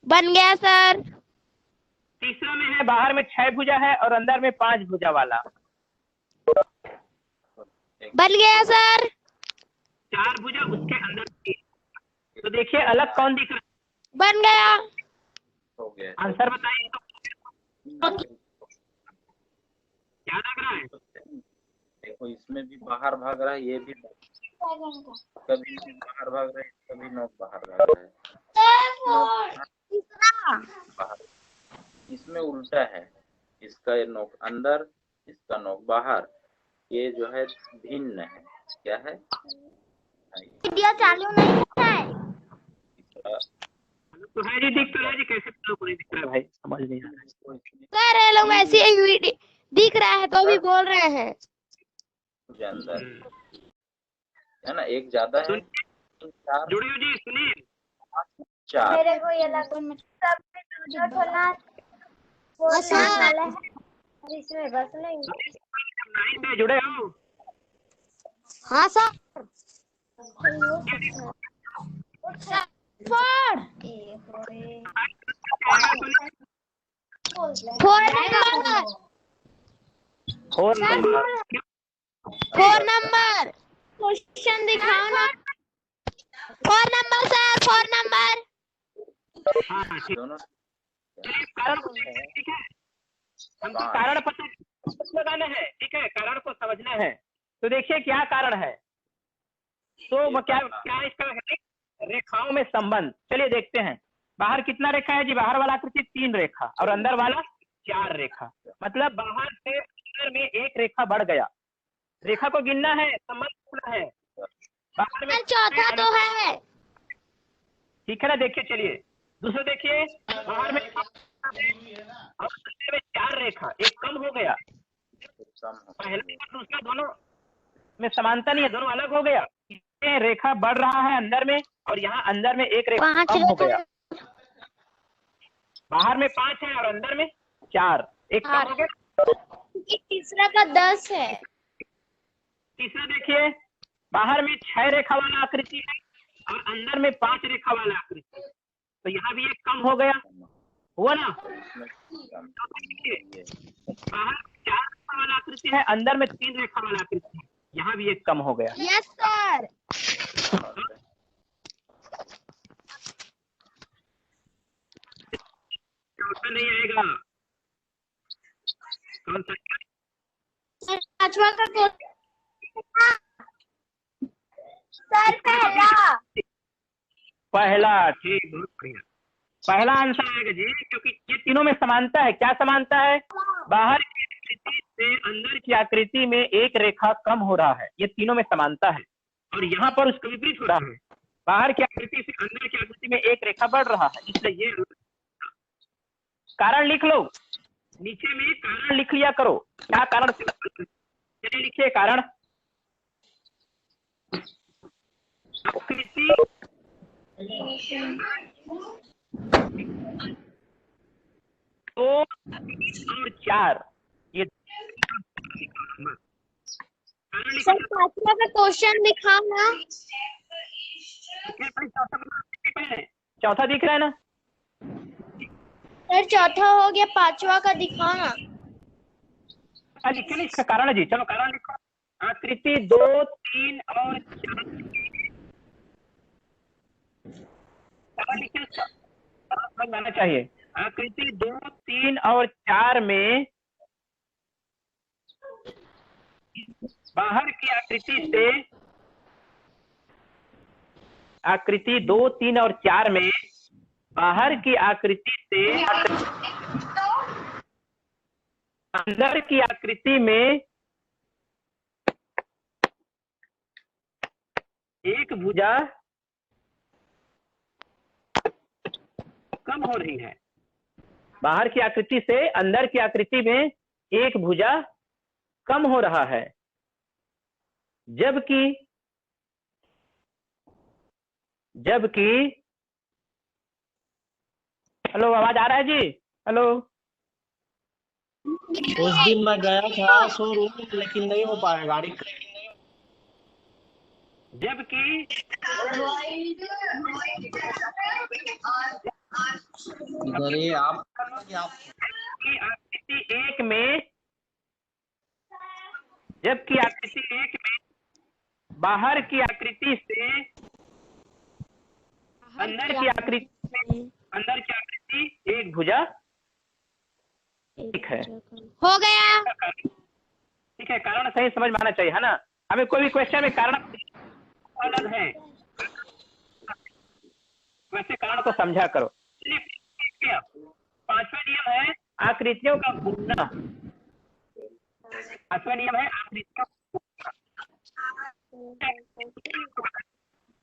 बन गया सर। तीसरा में है बाहर में 6 भुजा है और अंदर में 5 भुजा वाला। बन गया सर। 4 भुजा उसके अंदर 3। तो देखिए अलग कौन दिख रहा है? बन गया। हो गया। आंसर बताइए तो क्या लग रहा है? देखो इसमें भी बाहर भाग रहा है, ये भी कभी बाहर भाग रहा है, कभी नोक बाहर भाग रहा है। बाहर। इसमें उल्टा है, इसका नोक अंदर, इसका नोक बाहर। ये जो है भिन्न है। क्या है? वीडियो चालू नहीं है। तो है जी, दिख तो रहा है जी, कैसे तो नहीं दिख रहा है भाई, समझ नहीं आ रहा है। सर ये लोग ऐसे ही वीडियो दिख रहा है तो भी बोल रहे हैं। अंदर है ना, एक ज्यादा है। 4 जुड़े हो जी, सुनिए। 4 मेरे को ये लगा इसमें बस नहीं। लाइन में जुड़े हो? हाँ सर। 4 नंबर क्वेश्चन दिखाओ ना। 4 नंबर सर, 4 नंबर। हाँ ठीक दोनों है, कारण को ठीक है, हमको कारण पता लगाना है। ठीक है, कारण को समझना है। तो देखिए क्या कारण है। तो क्या क्या इसका है? रेखाओं में संबंध। चलिए देखते हैं। बाहर कितना रेखा है जी? बाहर वाला आकृति 3 रेखा और अंदर वाला 4 रेखा। मतलब बाहर से अंदर में 1 रेखा बढ़ गया। रेखा को गिनना है, संबंध गिनना है। बाहर में चौथा तो है। ठीक है ना, देखिए चलिए दूसरा देखिए। बाहर में और अंदर में 4 रेखा, एक कम हो गया। पहला और दूसरा दोनों में समानता नहीं है, दोनों अलग हो गया। इसमें रेखा बढ़ रहा है अंदर में और यहाँ अंदर में 1 रेखा कम हो गया। बाहर में 5 है और अंदर में 4, एक कम हो गया। तीसरा का 10 है। तीसरा देखिए, बाहर में 6 रेखा वाला आकृति है और अंदर में 5 रेखा वाला आकृति। तो यहाँ भी एक कम हो गया, हुआ ना? बाहर 4 रेखा वाला आकृति है, अंदर में 3 रेखा वाला आकृति है। यहाँ भी एक कम हो गया। Yes sir. चौथा नहीं आएगा। कौन सा? सर पांचवा का सर पहला। ठीक, बहुत बढ़िया। पहला आंसर आएगा जी, क्योंकि ये तीनों में समानता है। क्या समानता है? बाहर की आकृति से अंदर की आकृति में 1 रेखा कम हो रहा है। ये तीनों में समानता है। और यहाँ पर उसका विपरीत हो रहा है। बाहर की आकृति से अंदर की आकृति में 1 रेखा बढ़ रहा है, इसलिए ये कारण लिख लो। नीचे में कारण लिख लिया करो। क्या कारण? चलिए लिखिए कारण। आकृति 2 और 4, ये सर पांचवा का क्वेश्चन दिखाओ ना। चौथा दिख रहा है ना? सर चौथा हो गया, पांचवा का दिखाओ ना। लिखिए ना इसका कारण जी। चलो कारण लिखो। आकृति 2, 3 और 4 समझ चाहिए। आकृति 2, 3 और 4 में बाहर की आकृति से, आकृति 2, 3 और 4 में बाहर की आकृति से अंदर की आकृति में 1 भुजा कम हो रही है। बाहर की आकृति से अंदर की आकृति में एक भुजा कम हो रहा है, जबकि हेलो, आवाज आ रहा है जी? हेलो, उस दिन मैं गया था शोरूम लेकिन नहीं हो पाया गाड़ी। जबकि अरे आप आकृति एक में, जबकि आकृति एक में बाहर की आकृति से अंदर की आकृति एक भुजा ठीक है। हो गया। ठीक है, कारण सही समझ में आना चाहिए, है ना? हमें कोई भी क्वेश्चन में कारण अलग है, वैसे कारण को समझा करो। पांचवा नियम है आकृतियों का घूमना। पांचवा नियम है आकृतियों का घूमना।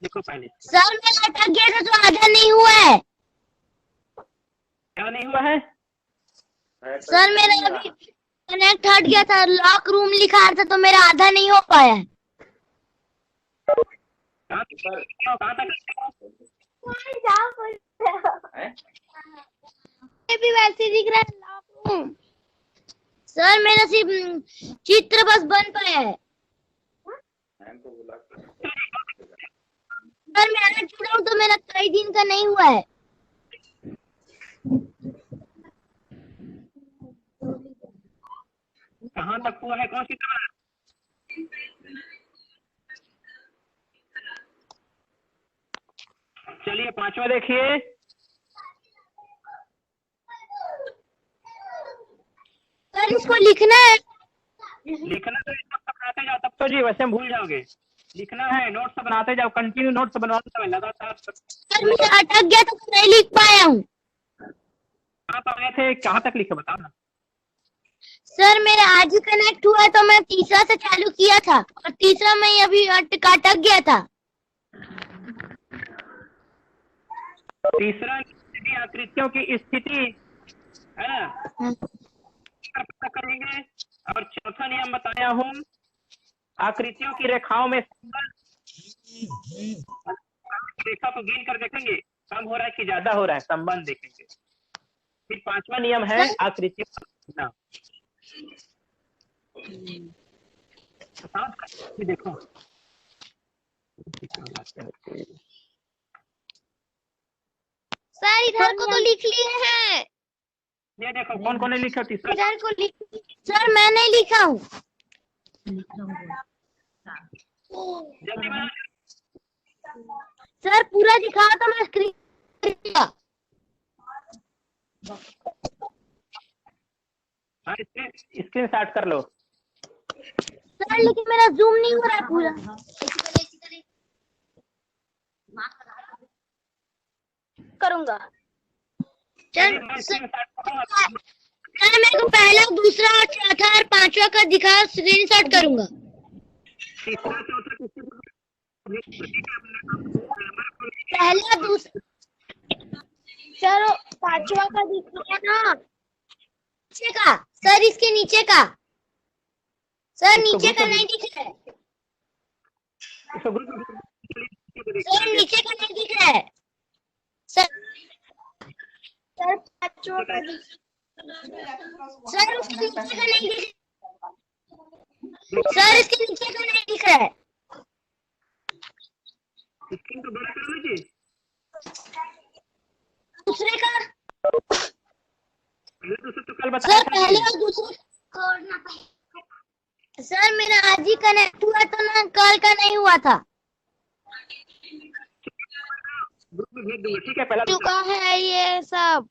देखो पहले सर मेरा अटक गया था तो आधा नहीं हुआ है। क्या नहीं हुआ है? सर मेरा अभी कनेक्ट हट गया था, लॉक रूम लिखा था तो मेरा आधा नहीं हो पाया। कहाँ तक? भी वैसे दिख रहा है लॉक रूम। सर मेरा सिर्फ चित्र बस बन पाया है। सर मैं आज जुड़ा हूँ तो मेरा कई दिन का नहीं हुआ है। कहाँ तक हुआ है? कौन सी तरह? चलिए पांचवा देखिए। सर इसको लिखना है। लिखना तो बनाते जाओ तब तो जी, वैसे हम भूल जाओगे। लिखना है, नोट्स बनाते जाओ, कंटिन्यू नोट्स बनवाते समय लगातार। सर मेरा अटक गया तो नहीं लिख पाया हूँ। कहाँ पर आए थे, कहाँ तक लिखे बताओ ना। सर मेरा आज ही कनेक्ट हुआ तो मैं तीसरा से चालू किया था और तीसरा में ही अभी अटक गया था। तीसरा आकृतियों की स्थिति है ना, पता करेंगे। और चौथा नियम बताया हूँ, आकृतियों की रेखाओं में रेखा को गिन कर देखेंगे कम हो रहा है कि ज्यादा हो रहा है, संबंध देखेंगे। फिर पांचवा नियम है आकृतियों का देखो। सर इधर को तो लिख लिए हैं। ये देखो कौन कौन ने लिखा तीसरा? इधर को लिख। सर मैं नहीं लिखा हूँ। सर पूरा दिखाओ तो मैं स्क्रीन। स्क्रीन शॉट कर लो। सर लेकिन मेरा जूम नहीं हो रहा है पूरा। करूंगा। सर मेरे को पहला, दूसरा और चौथा और पांचवा का दिखा, स्क्रीनशॉट करूंगा। पहला, दूसरा, चलो पांचवा का दिखाया ना, नीचे का। सर इसके नीचे का। सर नीचे का नहीं दिख रहा है। सर नीचे का नहीं दिख रहा है। सर पांचवा का सर उसके नीचे का नहीं दिख। सर इसके नीचे का नहीं दिख रहा है। दूसरे का सर पहले और दूसरे। सर मेरा आज ही कनेक्ट हुआ तो ना, कल का नहीं हुआ था। ठीक है, पहला चुका है ये सब।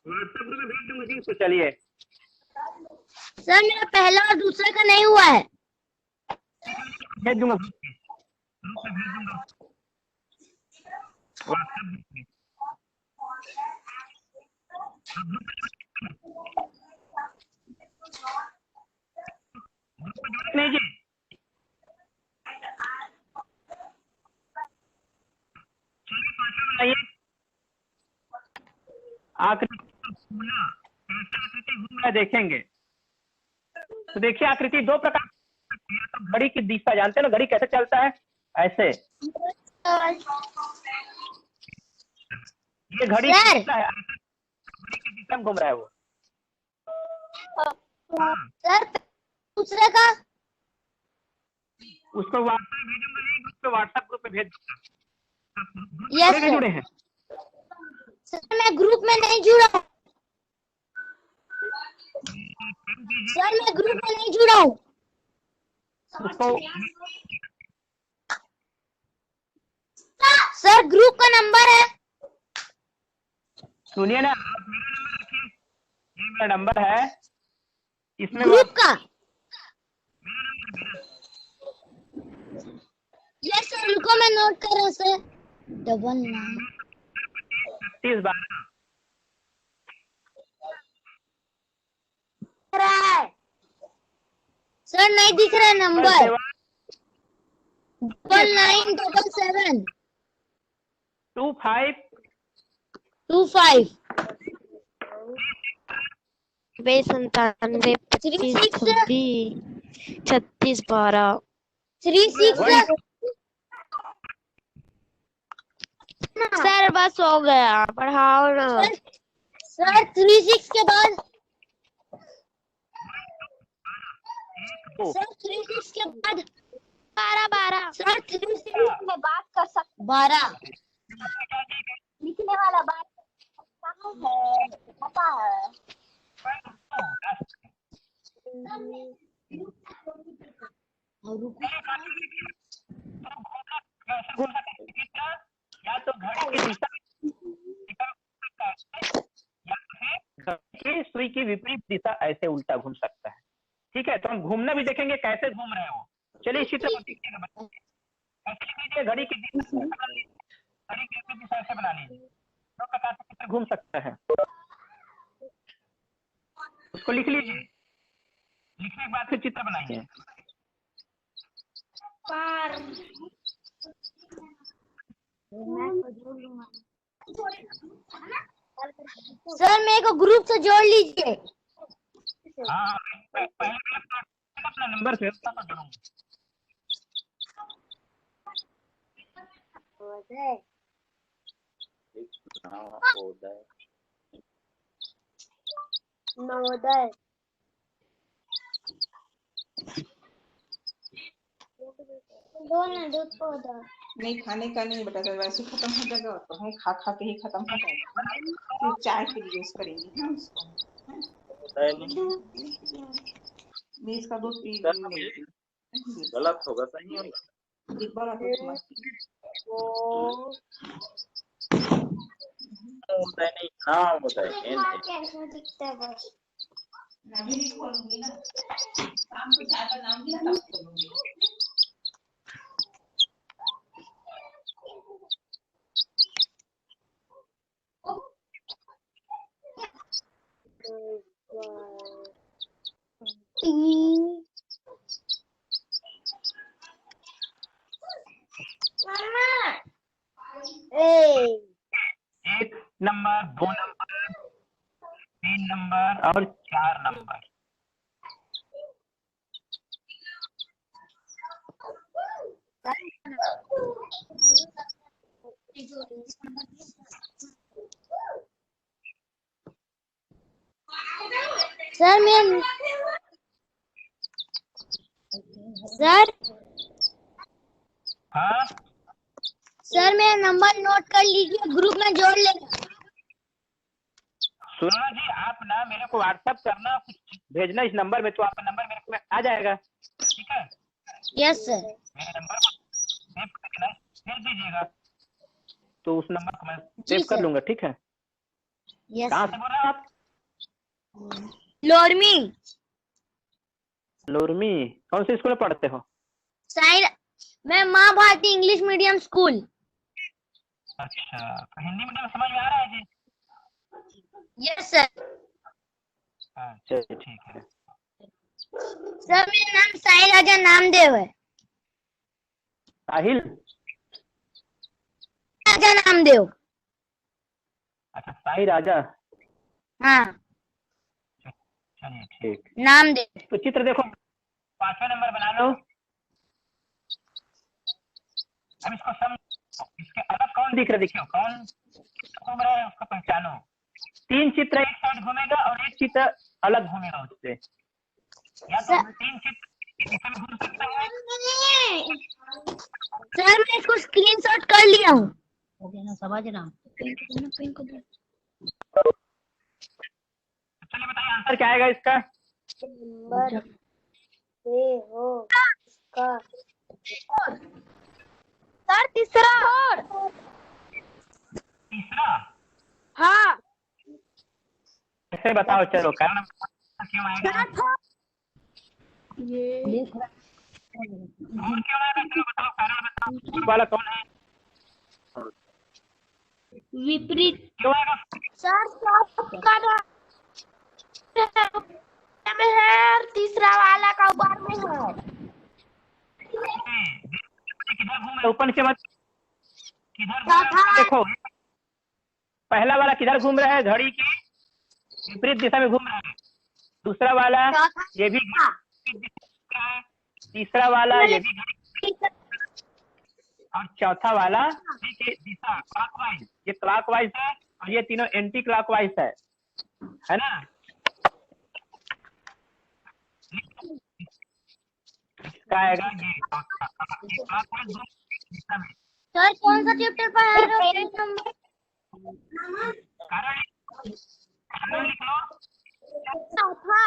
व्हाट्सएप में भेज दूंगा जी। तो चलिए सर मेरा पहला और दूसरा का नहीं हुआ है। भेज दूंगा। नहीं जी, आकृति घूम रहा है देखेंगे तो देखिए आकृति दो प्रकार की है। तो घड़ी की दिशा जानते हैं ना, घड़ी कैसे चलता है? ऐसे ये घड़ी की सर। दिशा है, घड़ी की दिशा में घूम रहा है वो। सर दूसरे का उसको व्हाट्सएप भेजूंगा, नहीं उसको व्हाट्सएप ग्रुप पे भेज दूंगा। यस जुड़े सर। जुड़े हैं सर मैं ग्रुप में नहीं जुड़ा हूँ। सर मैं ग्रुप में नहीं जुड़ा हूँ। उसको सर ग्रुप का नंबर है। सुनिए ना, आप मेरा नंबर रखिए, ये मेरा नंबर है, इसमें ग्रुप का यस सर, रुको मैं नोट कर रहा हूँ सर। 99 3012 सर नहीं दिख रहा है नंबर। 9977 25 25 संतानवे 36 36 12 36 सर बस हो गया, पढ़ाओ ना। सर 36 के बाद सर 36 के बाद 12 सर 36 में बात कर सकते 12 लिखने वाला बात कहाँ है पता है। और रुको या तो घड़ी की दिशा या फिर सुई की विपरीत दिशा ऐसे उल्टा घूम सकता है। ठीक है, तो हम घूमना भी देखेंगे कैसे घूम रहे हो। चलिए इसी तरह देखिएगा बच्चे, ऐसे लिख लीजिए घड़ी की दिशा, घड़ी की विपरीत दिशा ऐसे बना लीजिए, दो प्रकार से चित्र घूम सकता है। उसको लिख लीजिए, लिखने के बाद फिर चित्र बनाइए। सर मेरे को ग्रुप से जोड़ लीजिए। हाँ, पहले अपना नंबर से जोड़ूंगा। नवोदय नहीं खाने का नहीं बेटा, तो वैसे खत्म हो जाएगा तो हम खा खा के ही खत्म हो जाएगा, फिर चाय के लिए यूज करेंगे ना उसको। नहीं इसका दूध पी गलत होगा, सही होगा। एक बार होता है नहीं, नाम होता है नहीं खोलूंगी ना, शाम को चाय का नाम नहीं तब खोलूंगी। एक नंबर, दो नंबर, 3 नंबर और 4 नंबर। सर मैं सर हाँ सर मेरा नंबर नोट कर लीजिए, ग्रुप में जोड़ लेना। सुनो जी, आप ना मेरे को व्हाट्सएप करना, कुछ भेजना इस नंबर में, तो आपका नंबर मेरे को आ जाएगा। ठीक है, यस सर। मेरे नंबर को सेव करके भेज दीजिएगा, तो उस नंबर को मैं जी सेव कर सर। लूंगा। ठीक है, यस कहाँ से बोल रहे हो आप? लोरमी लोरमी। कौन से स्कूल में पढ़ते हो? साइड मैं माँ भारती इंग्लिश मीडियम स्कूल। अच्छा, तो हिंदी मीडियम समझ में आ रहा है जी? Yes sir. हाँ चलिए ठीक है। सर मेरा नाम साहिल राजा नामदेव है। साहिल राजा नामदेव। अच्छा, साहिल राजा। हाँ, चलिए ठीक। नाम दे। तो चित्र देखो, 5वां नंबर बना लो। अब इसको इसके अलग कौन दिख रहा है, देखियो कौन घूम रहा है उसको पहचानो। 3 चित्र एक साइड घूमेगा और एक चित्र अलग घूमेगा उससे, या तो 3 चित्र एक दिशा में घूम सकता है। सर मैं इसको स्क्रीनशॉट कर लिया हूँ। हो गया ना, समझ रहा। चलिए बताइए आंसर क्या आएगा इसका। नंबर ए हो का सर तीसरा। तीसरा? हाँ, ऐसे बताओ, चलो कारण क्यों आएगा, कौन क्यों आएगा, चलो बताओ कारण बताओ, वाला कौन है, विपरीत। क्यों आएगा। सर सबका में है, तीसरा वाला का ऊपर में है। किधर घूम रहा है, ऊपर से मत, किधर घूम रहा है देखो। पहला वाला किधर घूम रहा है, घड़ी की विपरीत दिशा में घूम रहा है। दूसरा वाला ये भी विपरीत दिशा में घूम रहा है। तीसरा वाला ये भी घड़ी, और चौथा वाला दिशा क्लॉकवाइज, ये क्लॉकवाइज है और ये तीनों एंटी क्लॉकवाइज है ना। इसका आएगा ये क्लॉकवाइज दिशा में। सर कौन सा चैप्टर पढ़ा रहे हो? कारण लिख लो। चौथा।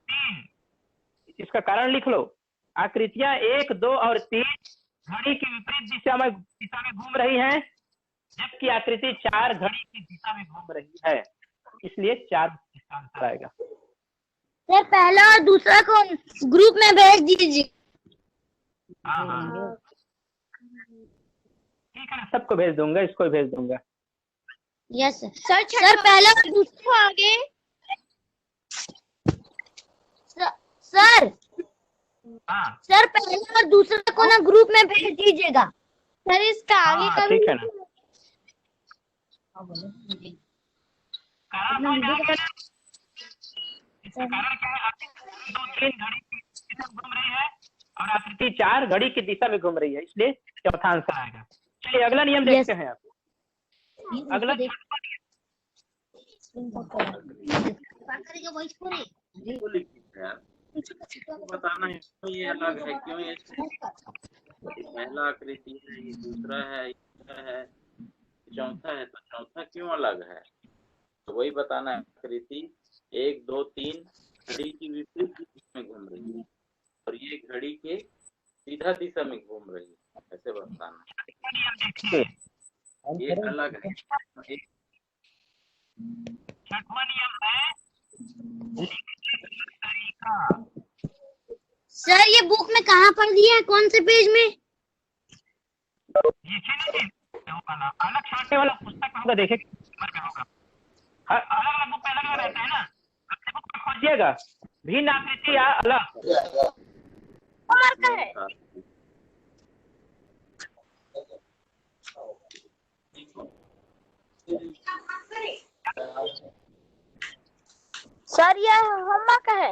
3, इसका कारण लिख लो। आकृतियां 1, 2 और 3 घड़ी की विपरीत दिशा में घूम रही हैं, जबकि आकृति 4 घड़ी की दिशा में घूम रही है, इसलिए 4 इसका आंसर आएगा। सर पहला और दूसरा को ग्रुप में भेज दीजिए। हाँ ठीक है, सबको भेज दूंगा, इसको भेज दूंगा। Yes sir. सर पहला और दूसरा आगे। सर हाँ सर पहला और दूसरा को ना ग्रुप में भेज दीजिएगा। सर इसका आगे का ठीक है ना। कारण इसका कारण क्या है, 2, 3 घड़ी की दिशा में घूम रही है और आकृति 4 घड़ी की दिशा में घूम रही है, इसलिए चौथा आंसर आएगा। चलिए अगला नियम देखते हैं आप। अगला बताना है ये अलग है क्यों, ये पहला आकृति है, ये दूसरा है, ये है, चौथा है, तो चौथा क्यों अलग है, तो वही बताना है। आकृति 1, 2, 3 घड़ी की विपरीत दिशा में घूम रही है और ये घड़ी के सीधा दिशा में घूम रही है, ऐसे बताना। ये अलग है। छठवां नियम है सर ये बुक में कहाँ पढ़ दिया है, कौन से पेज में? अलग छांटने वाला पुस्तक होगा, देखे होगा, अलग अलग बुक में अलग अलग रहता है ना, अपने बुक में खोजिएगा भिन्न आकृति या अलग है। सर ये होमवर्क है।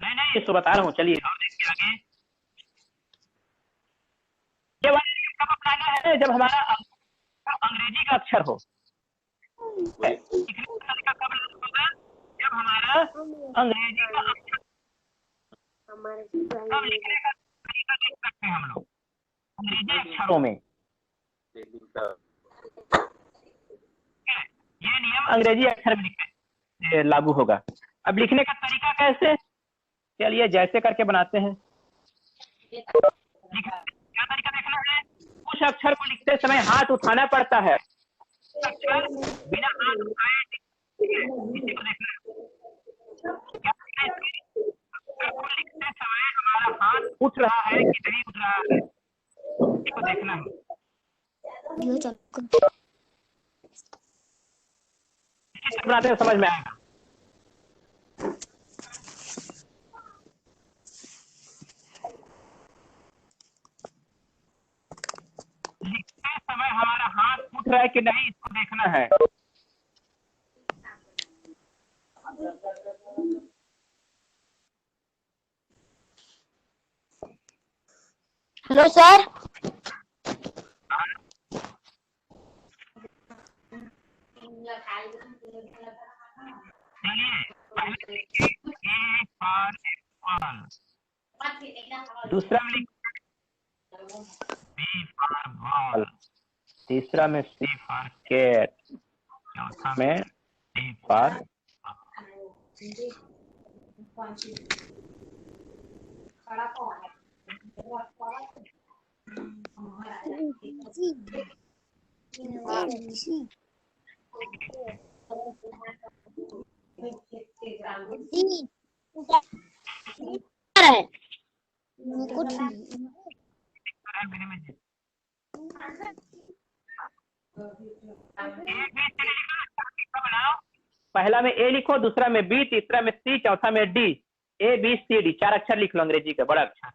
नहीं इसको बता रहा हूँ। चलिए और देखिए आगे। ये वाला नियम कब अपनाना है, जब हमारा अंग्रेजी का अक्षर हो। लिखने का तरीका कब होगा, जब हमारा अंग्रेजी का अक्षर। तब लिखने का तरीका देख सकते हैं हम लोग अंग्रेजी अक्षरों में। ये नियम अंग्रेजी अक्षर में लिखने लागू होगा। अब लिखने का तरीका कैसे, चलिए जैसे करके बनाते हैं। क्या तरीका देखना है, उस अक्षर को लिखते समय हाथ उठाना पड़ता है, अक्षर बिना हाथ उठाए इसी को देखना है। अक्षर को लिखते समय हमारा हाथ उठ रहा है कि नहीं उठ रहा है, इसी को देखना है। बनाते हैं समझ में आएगा। लिखते समय हमारा हाथ उठ रहा है कि नहीं, इसको देखना है। Hello sir. दूसरा में बी फॉर बॉल, तीसरा में सी फॉर कैट, चौथा में डी फॉर कुछ पहला में ए लिखो, दूसरा में बी, तीसरा में सी, चौथा में D. A B C D 4 अक्षर लिख लो अंग्रेजी का, बड़ा अक्षर।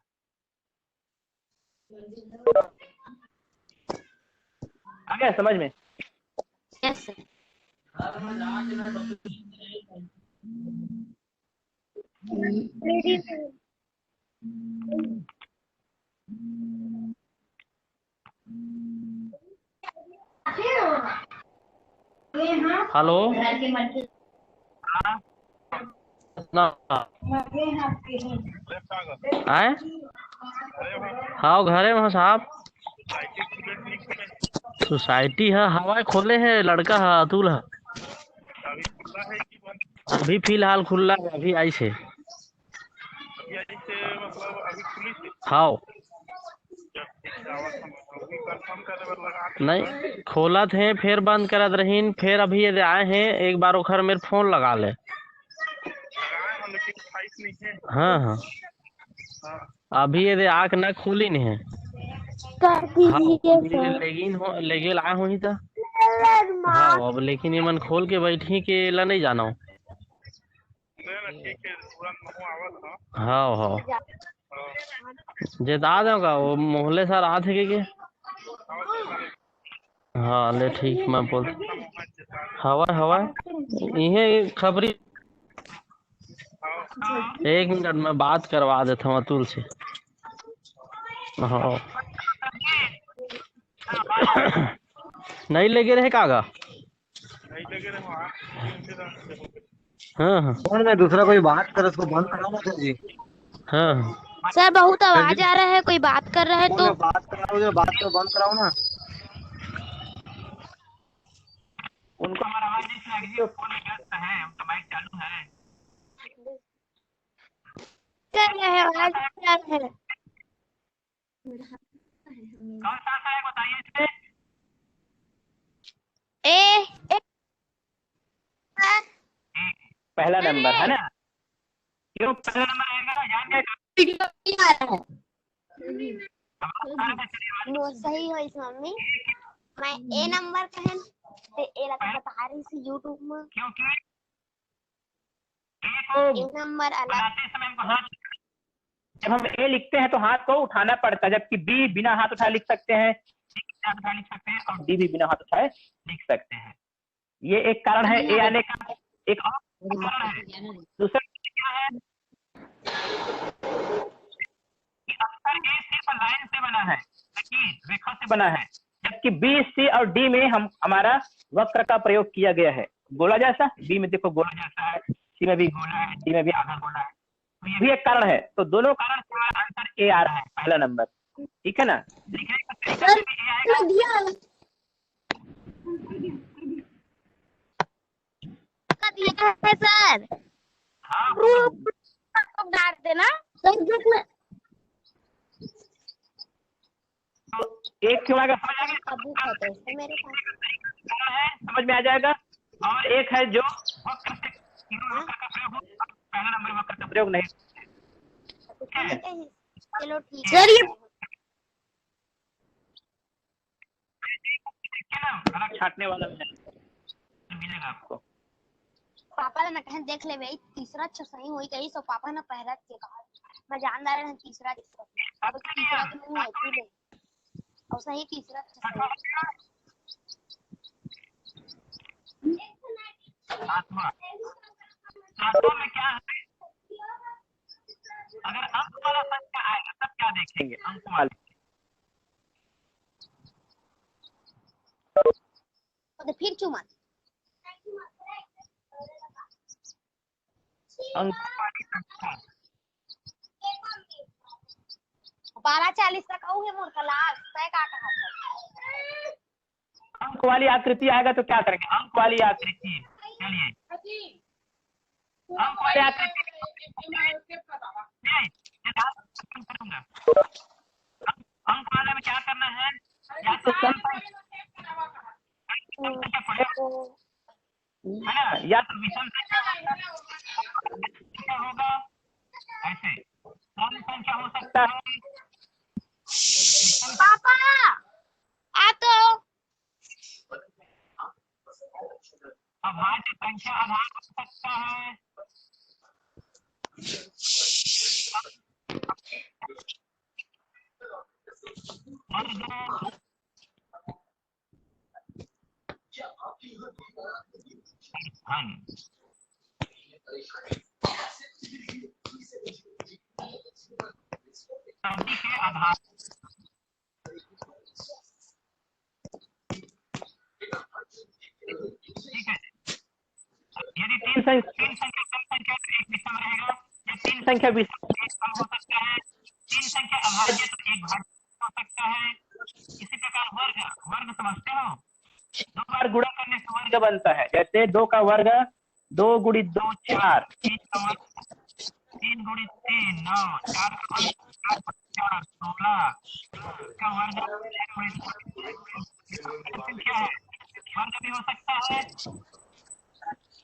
आ गया समझ में? Yes sir. हेलो ना आए हाँ घरे में साहब। सोसाइटी है, हवा खोले है, लड़का है अतुल है। अभी फिलहाल खुला है, अभी आई से। हाँ नहीं खोला थे, फिर बंद करत रहीन, फिर अभी ये आए हैं एक बार ओखर मेरे फोन लगा ले। हाँ हाँ अभी ये आँख ना खोली नहीं है। हाँ लेकिन हो लेकिन आए हो ही था। हाँ अब लेकिन ये मन खोल के बैठी के ला नहीं जाना। हाँ हाँ जे आ जाऊंगा वो मोहल्ले सर आ थे के हाँ ले ठीक मैं बोल हवा हवा ये खबरी। एक मिनट में बात करवा देता हूँ अतुल से। हाँ नहीं लगे रहे कागा। हाँ हाँ फोन में दूसरा कोई बात करे उसको बंद कराओ ना सर जी। हाँ सर बहुत आवाज आ रहा है, कोई बात कर रहा है फोन तो में बात कराओगे, बात तो बंद कराओ ना। उनको हमारा आवाज नहीं सुनाई दी, फोन व्यस्त है, उनका माइक चालू है। कर रहे हैं आवाज आ रहा है। कौन सा है बताइए इसमें? ए पहला नंबर है ना? क्यों पहला नंबर रहेगा? जान गए वीडियो नहीं आ रहा है। वो सही है इस मम्मी, मैं ए नंबर कहन ते ए लगा बता रही थी यूट्यूब में। क्योंकि ए नंबर अलग। बनाते समय हमको हाथ, जब हम ए लिखते हैं तो हाथ को उठाना पड़ता है, जबकि बी बिना हाथ उठाए लिख सकते हैं, सी बिना हाथ उठाए लिख सकते हैं और डी भी बिना हाथ उठाए लिख सकते हैं। ये एक कारण है ए आने का। एक और कारण है, दूसरा क्या है कि अक्सर ए सिर्फ लाइन से बना है, रेखा से बना है, जबकि बी सी और डी में हमारा वक्र का प्रयोग किया गया है, गोला जैसा। बी में देखो गोला जैसा है, सी में भी गोला है, डी में भी आधा गोला है। तो ये भी एक कारण है। तो दोनों कारण से हमारा आंसर ए आ रहा है, पहला नंबर। ठीक है ना? लिखने का तरीका भी ए आएगा। दिया है सर। हाँ डाल देना सर ग्रुप में। तो एक क्यों आएगा समझ आएगा? अबू कहते हैं मेरे पास है, समझ में आ जाएगा। और एक है जो वक्र से वक्र का प्रयोग हो, पहला नंबर वक्र का प्रयोग नहीं। चलो ठीक है सर। ये अलग छाटने वाला मिलेगा आपको। पापा ने कहा देख ले भाई तीसरा अच्छा सही होई कही, सो पापा ने पहला के कहा मैं जानदार है तीसरा अब तीसरा तो नहीं है तू ले और सही तीसरा अच्छा अंकों में क्या है, अगर अंक वाला संख्या आएगा तब क्या देखेंगे, अंक वाले तो फिर क्यों मत अंक वाली संख्या 12:40 तक आऊंगे मोर क्लास तय का कहा अंक वाली आकृति आएगा तो क्या करेंगे, अंक वाली आकृति, चलिए अंक वाली आकृति अंक वाले में क्या करना है, या तो सम संख्या पड़ेगा है ना, या तो विषम संख्या होगा, ऐसे सम संख्या हो सकता है, पापा आ तो अभाज्य संख्या आधार हो सकता है, सभी के आधार ठीक है। यदि तीन संख्या कम संख्या तो एक विषम रहेगा, या तीन संख्या विषम एक कम हो सकता है, तीन संख्या अभाज्य तो एक भाज्य हो सकता है। इसी प्रकार वर्ग, वर्ग समझते हो, 2 बार गुणा करने से वर्ग बनता है, जैसे 2 का वर्ग 2 गुणित 2 4, 3 का वर्ग 3 गुणित 3 9, 4 का वर्ग 4 16 का वर्ग क्या है, वर्ग भी हो सकता है।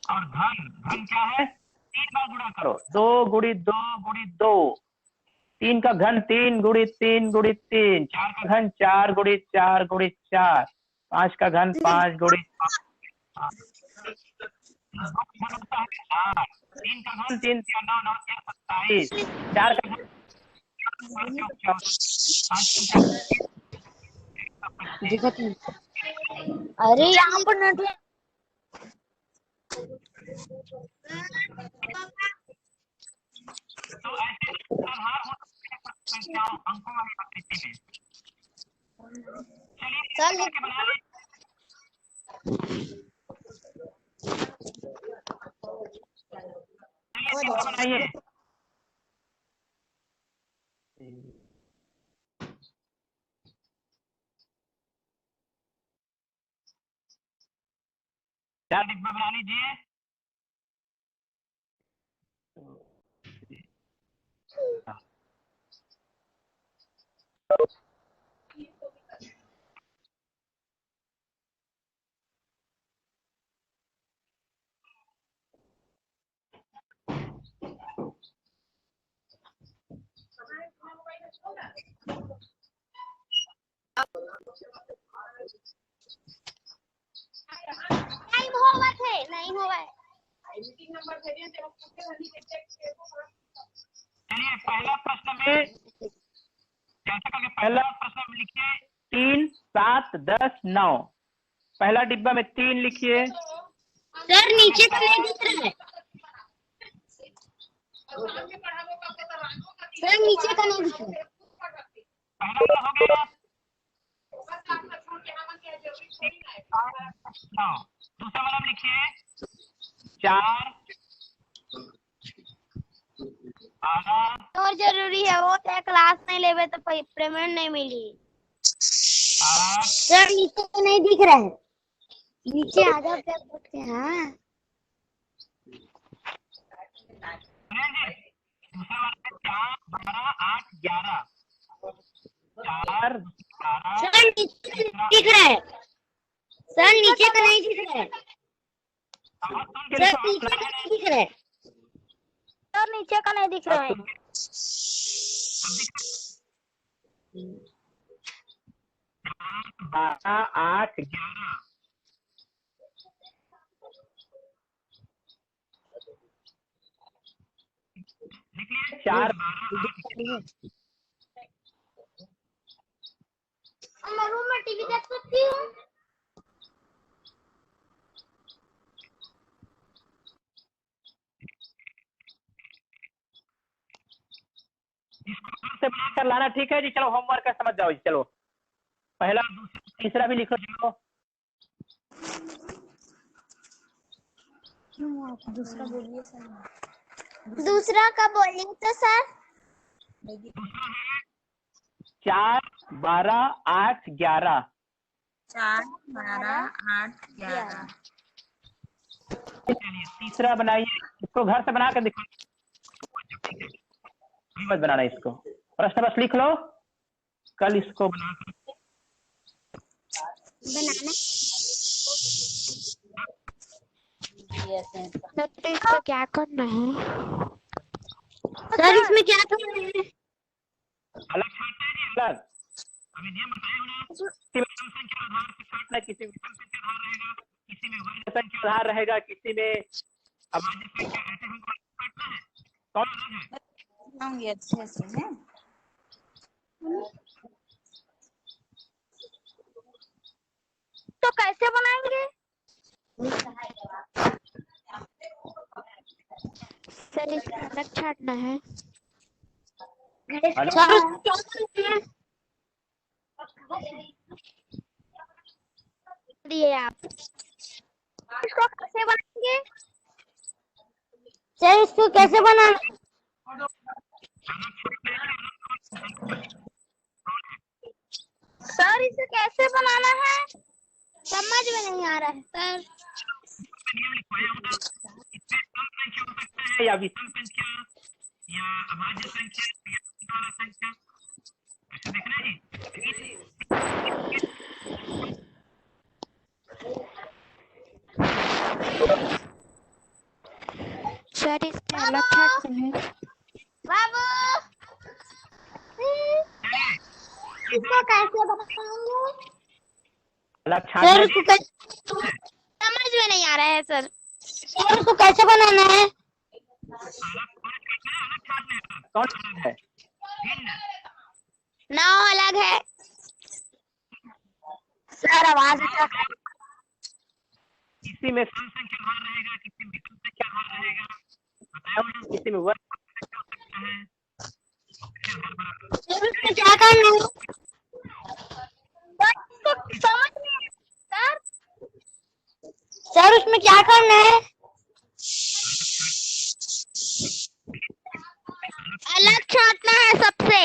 और घन, घन क्या है, 3 बार गुणा करो, 2 गुणित 2 गुणित 2, 3 का घन 3 गुणित 3 गुणित 3, 4 का घन 4 गुणित 4 गुणित 4, 5 का घन 5 गुणित 5, 3 का घन 3 4 9 9 27, 4 का घन अरे यहाँ पर नट तो ऐसे आधार हो सकते हैं संख्याओं अंकों वाली आकृति में। चलिए चल करके बना लीजिए, चलिए बनाइए। चार डिब्बा बना लीजिए। टाइम होगा थे नहीं होगा चलिए पहला प्रश्न में कैसे करके, पहला प्रश्न में लिखिए 3 7 10 9, पहला डिब्बा में 3 लिखिए। सर नीचे का नहीं दिख रहा है, सर नीचे का नहीं दिख रहा है। पहला वाला हो गया, दूसरा वाला में लिखिए 4 और जरूरी है वो तो क्लास नहीं लेवे तो पेमेंट नहीं मिली। 8 सर नीचे तो नहीं दिख रहा है, नीचे आ जाओ क्या बोलते हैं। दूसरा वाला 4 12 8 11, 4 12। सर नीचे का नहीं दिख रहा है, सर नीचे का नहीं दिख रहा है, सर नीचे का नहीं दिख रहा है, सर नीचे का नहीं दिख रहा है। 12 8 11, लिखिए 4 12 8। मैं रूम में टीवी देख सकती हूँ। अक्षर लाना, ठीक है जी। चलो होमवर्क है, समझ जाओ जी। चलो पहला, दूसरा, तीसरा भी लिखो। चलो दूसरा बोलिए सर। दूसरा का बोलिए तो सर। 4, 12, 8, 11। 4, 12, 8, 11। तीसरा बनाइए, इसको घर से बना कर दिखाओ, मत बनाना इसको। प्रश्न बस लिख लो, कल इसको बनाना। तो इसको क्या करना है सर इसमें क्या करना है? अलग छांटना है जी, अलग। अभी नियम बताए हो ना, किसी में सम संख्या आधार से छांटना, किसी में सम संख्या आधार रहेगा, किसी में वर्ग संख्या आधार रहेगा, किसी में अभाज्य संख्या, ऐसे हमको छांटना है। कौन अलग है? होंगे अच्छे से हैं। तो कैसे बनाएंगे सर? इसको अलग छाटना है। दिए आप इसको कैसे बनाएंगे सर इसको कैसे बनाना? सर इसे कैसे बनाना है? समझ में नहीं आ रहा है सर। या विषम संख्या या अभाज्य संख्या या वाला संख्या, ऐसे देखना है जी। सर इसको अलग छाटना है। बाबू इसको कैसे बनाएंगे? अलग सर छाटना इसको है। समझ में नहीं आ रहा है सर। सर इसको कैसे बनाना है? कौन अलग है? नाव अलग है सर आवाज किसी में सम संख्या आधार रहेगा, किसी में विषम संख्या आधार रहेगा, बताया ना, किसी में वर्ग संख्या हो सकता है। सर इसमें क्या करना है? समझ में सर। सर उसमें क्या करना है? अलग छाटना है सबसे।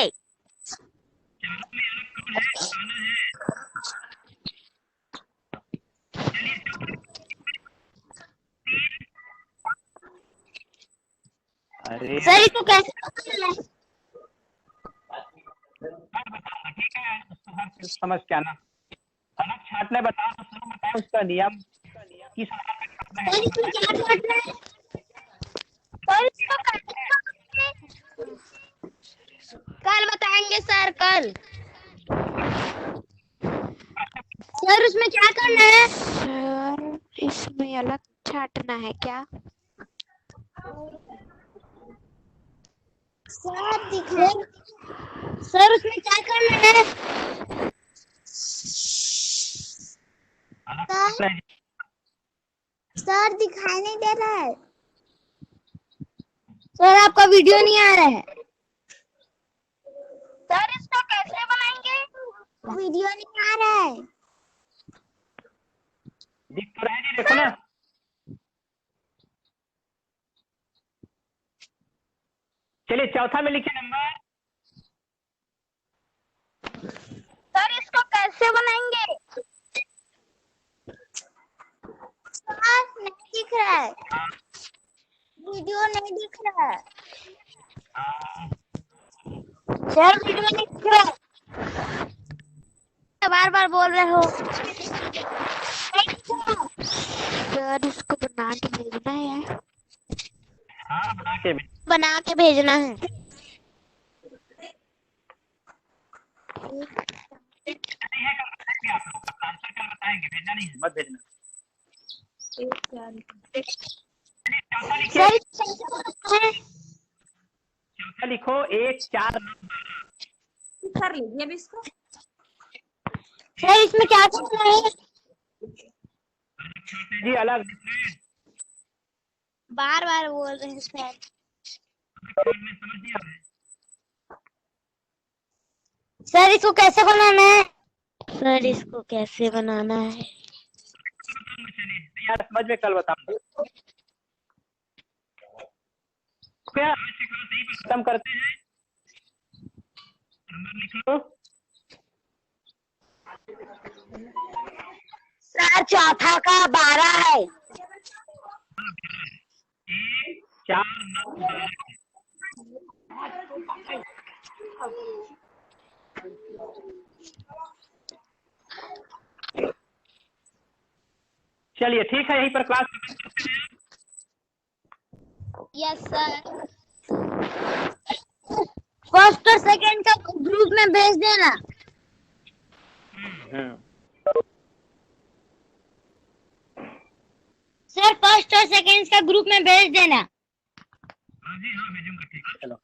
अरे सर इसको कैसे बनाना है? समझ क्या ना, अलग छाटना बताओ तो शुरू बताओ उसका नियम किस सर इसमें क्या करना है? सर इसको कैसे कल बताएंगे सर, कल। सर उसमें क्या करना है? सर इसमें अलग छाटना है क्या? सर दिखा। सर उसमें क्या करना है? सर दिखाई नहीं दे रहा है। सर आपका वीडियो नहीं आ रहा है। सर इसको कैसे बनाएंगे? वीडियो नहीं आ रहा है। दिख तो रहा है जी, देखो ना। चलिए चौथा में लिखिए नंबर। सर इसको कैसे बनाएंगे? सर नहीं दिख रहा है। वीडियो नहीं दिख रहा है। सर वीडियो नहीं दिख रहा है। बार बार बोल रहे हो। सर इसको बना के भेजना है। हाँ बना के भेजना है। बताएंगे, भेजना नहीं है, मत भेजना। सर चौथा लिखो 1, 4, 9, 12। कर लीजिए अभी इसको। सर इसमें क्या करना है? जी अलग बार बार बोल रहे हैं सर। समझ नहीं आ रहा है। सर इसको कैसे बनाना है? सर इसको कैसे बनाना है? यार समझ में कल बताऊंगा। क्या खत्म करते हैं? नंबर लिखो। सर चौथा का 12 है। 4 चलिए ठीक है, यहीं पर क्लास। Yes sir. फर्स्ट और सेकंड का ग्रुप में भेज देना। सर फर्स्ट और सेकंड का ग्रुप में भेज देना। हाँ जी, हाँ भेजूंगा। ठीक है, चलो।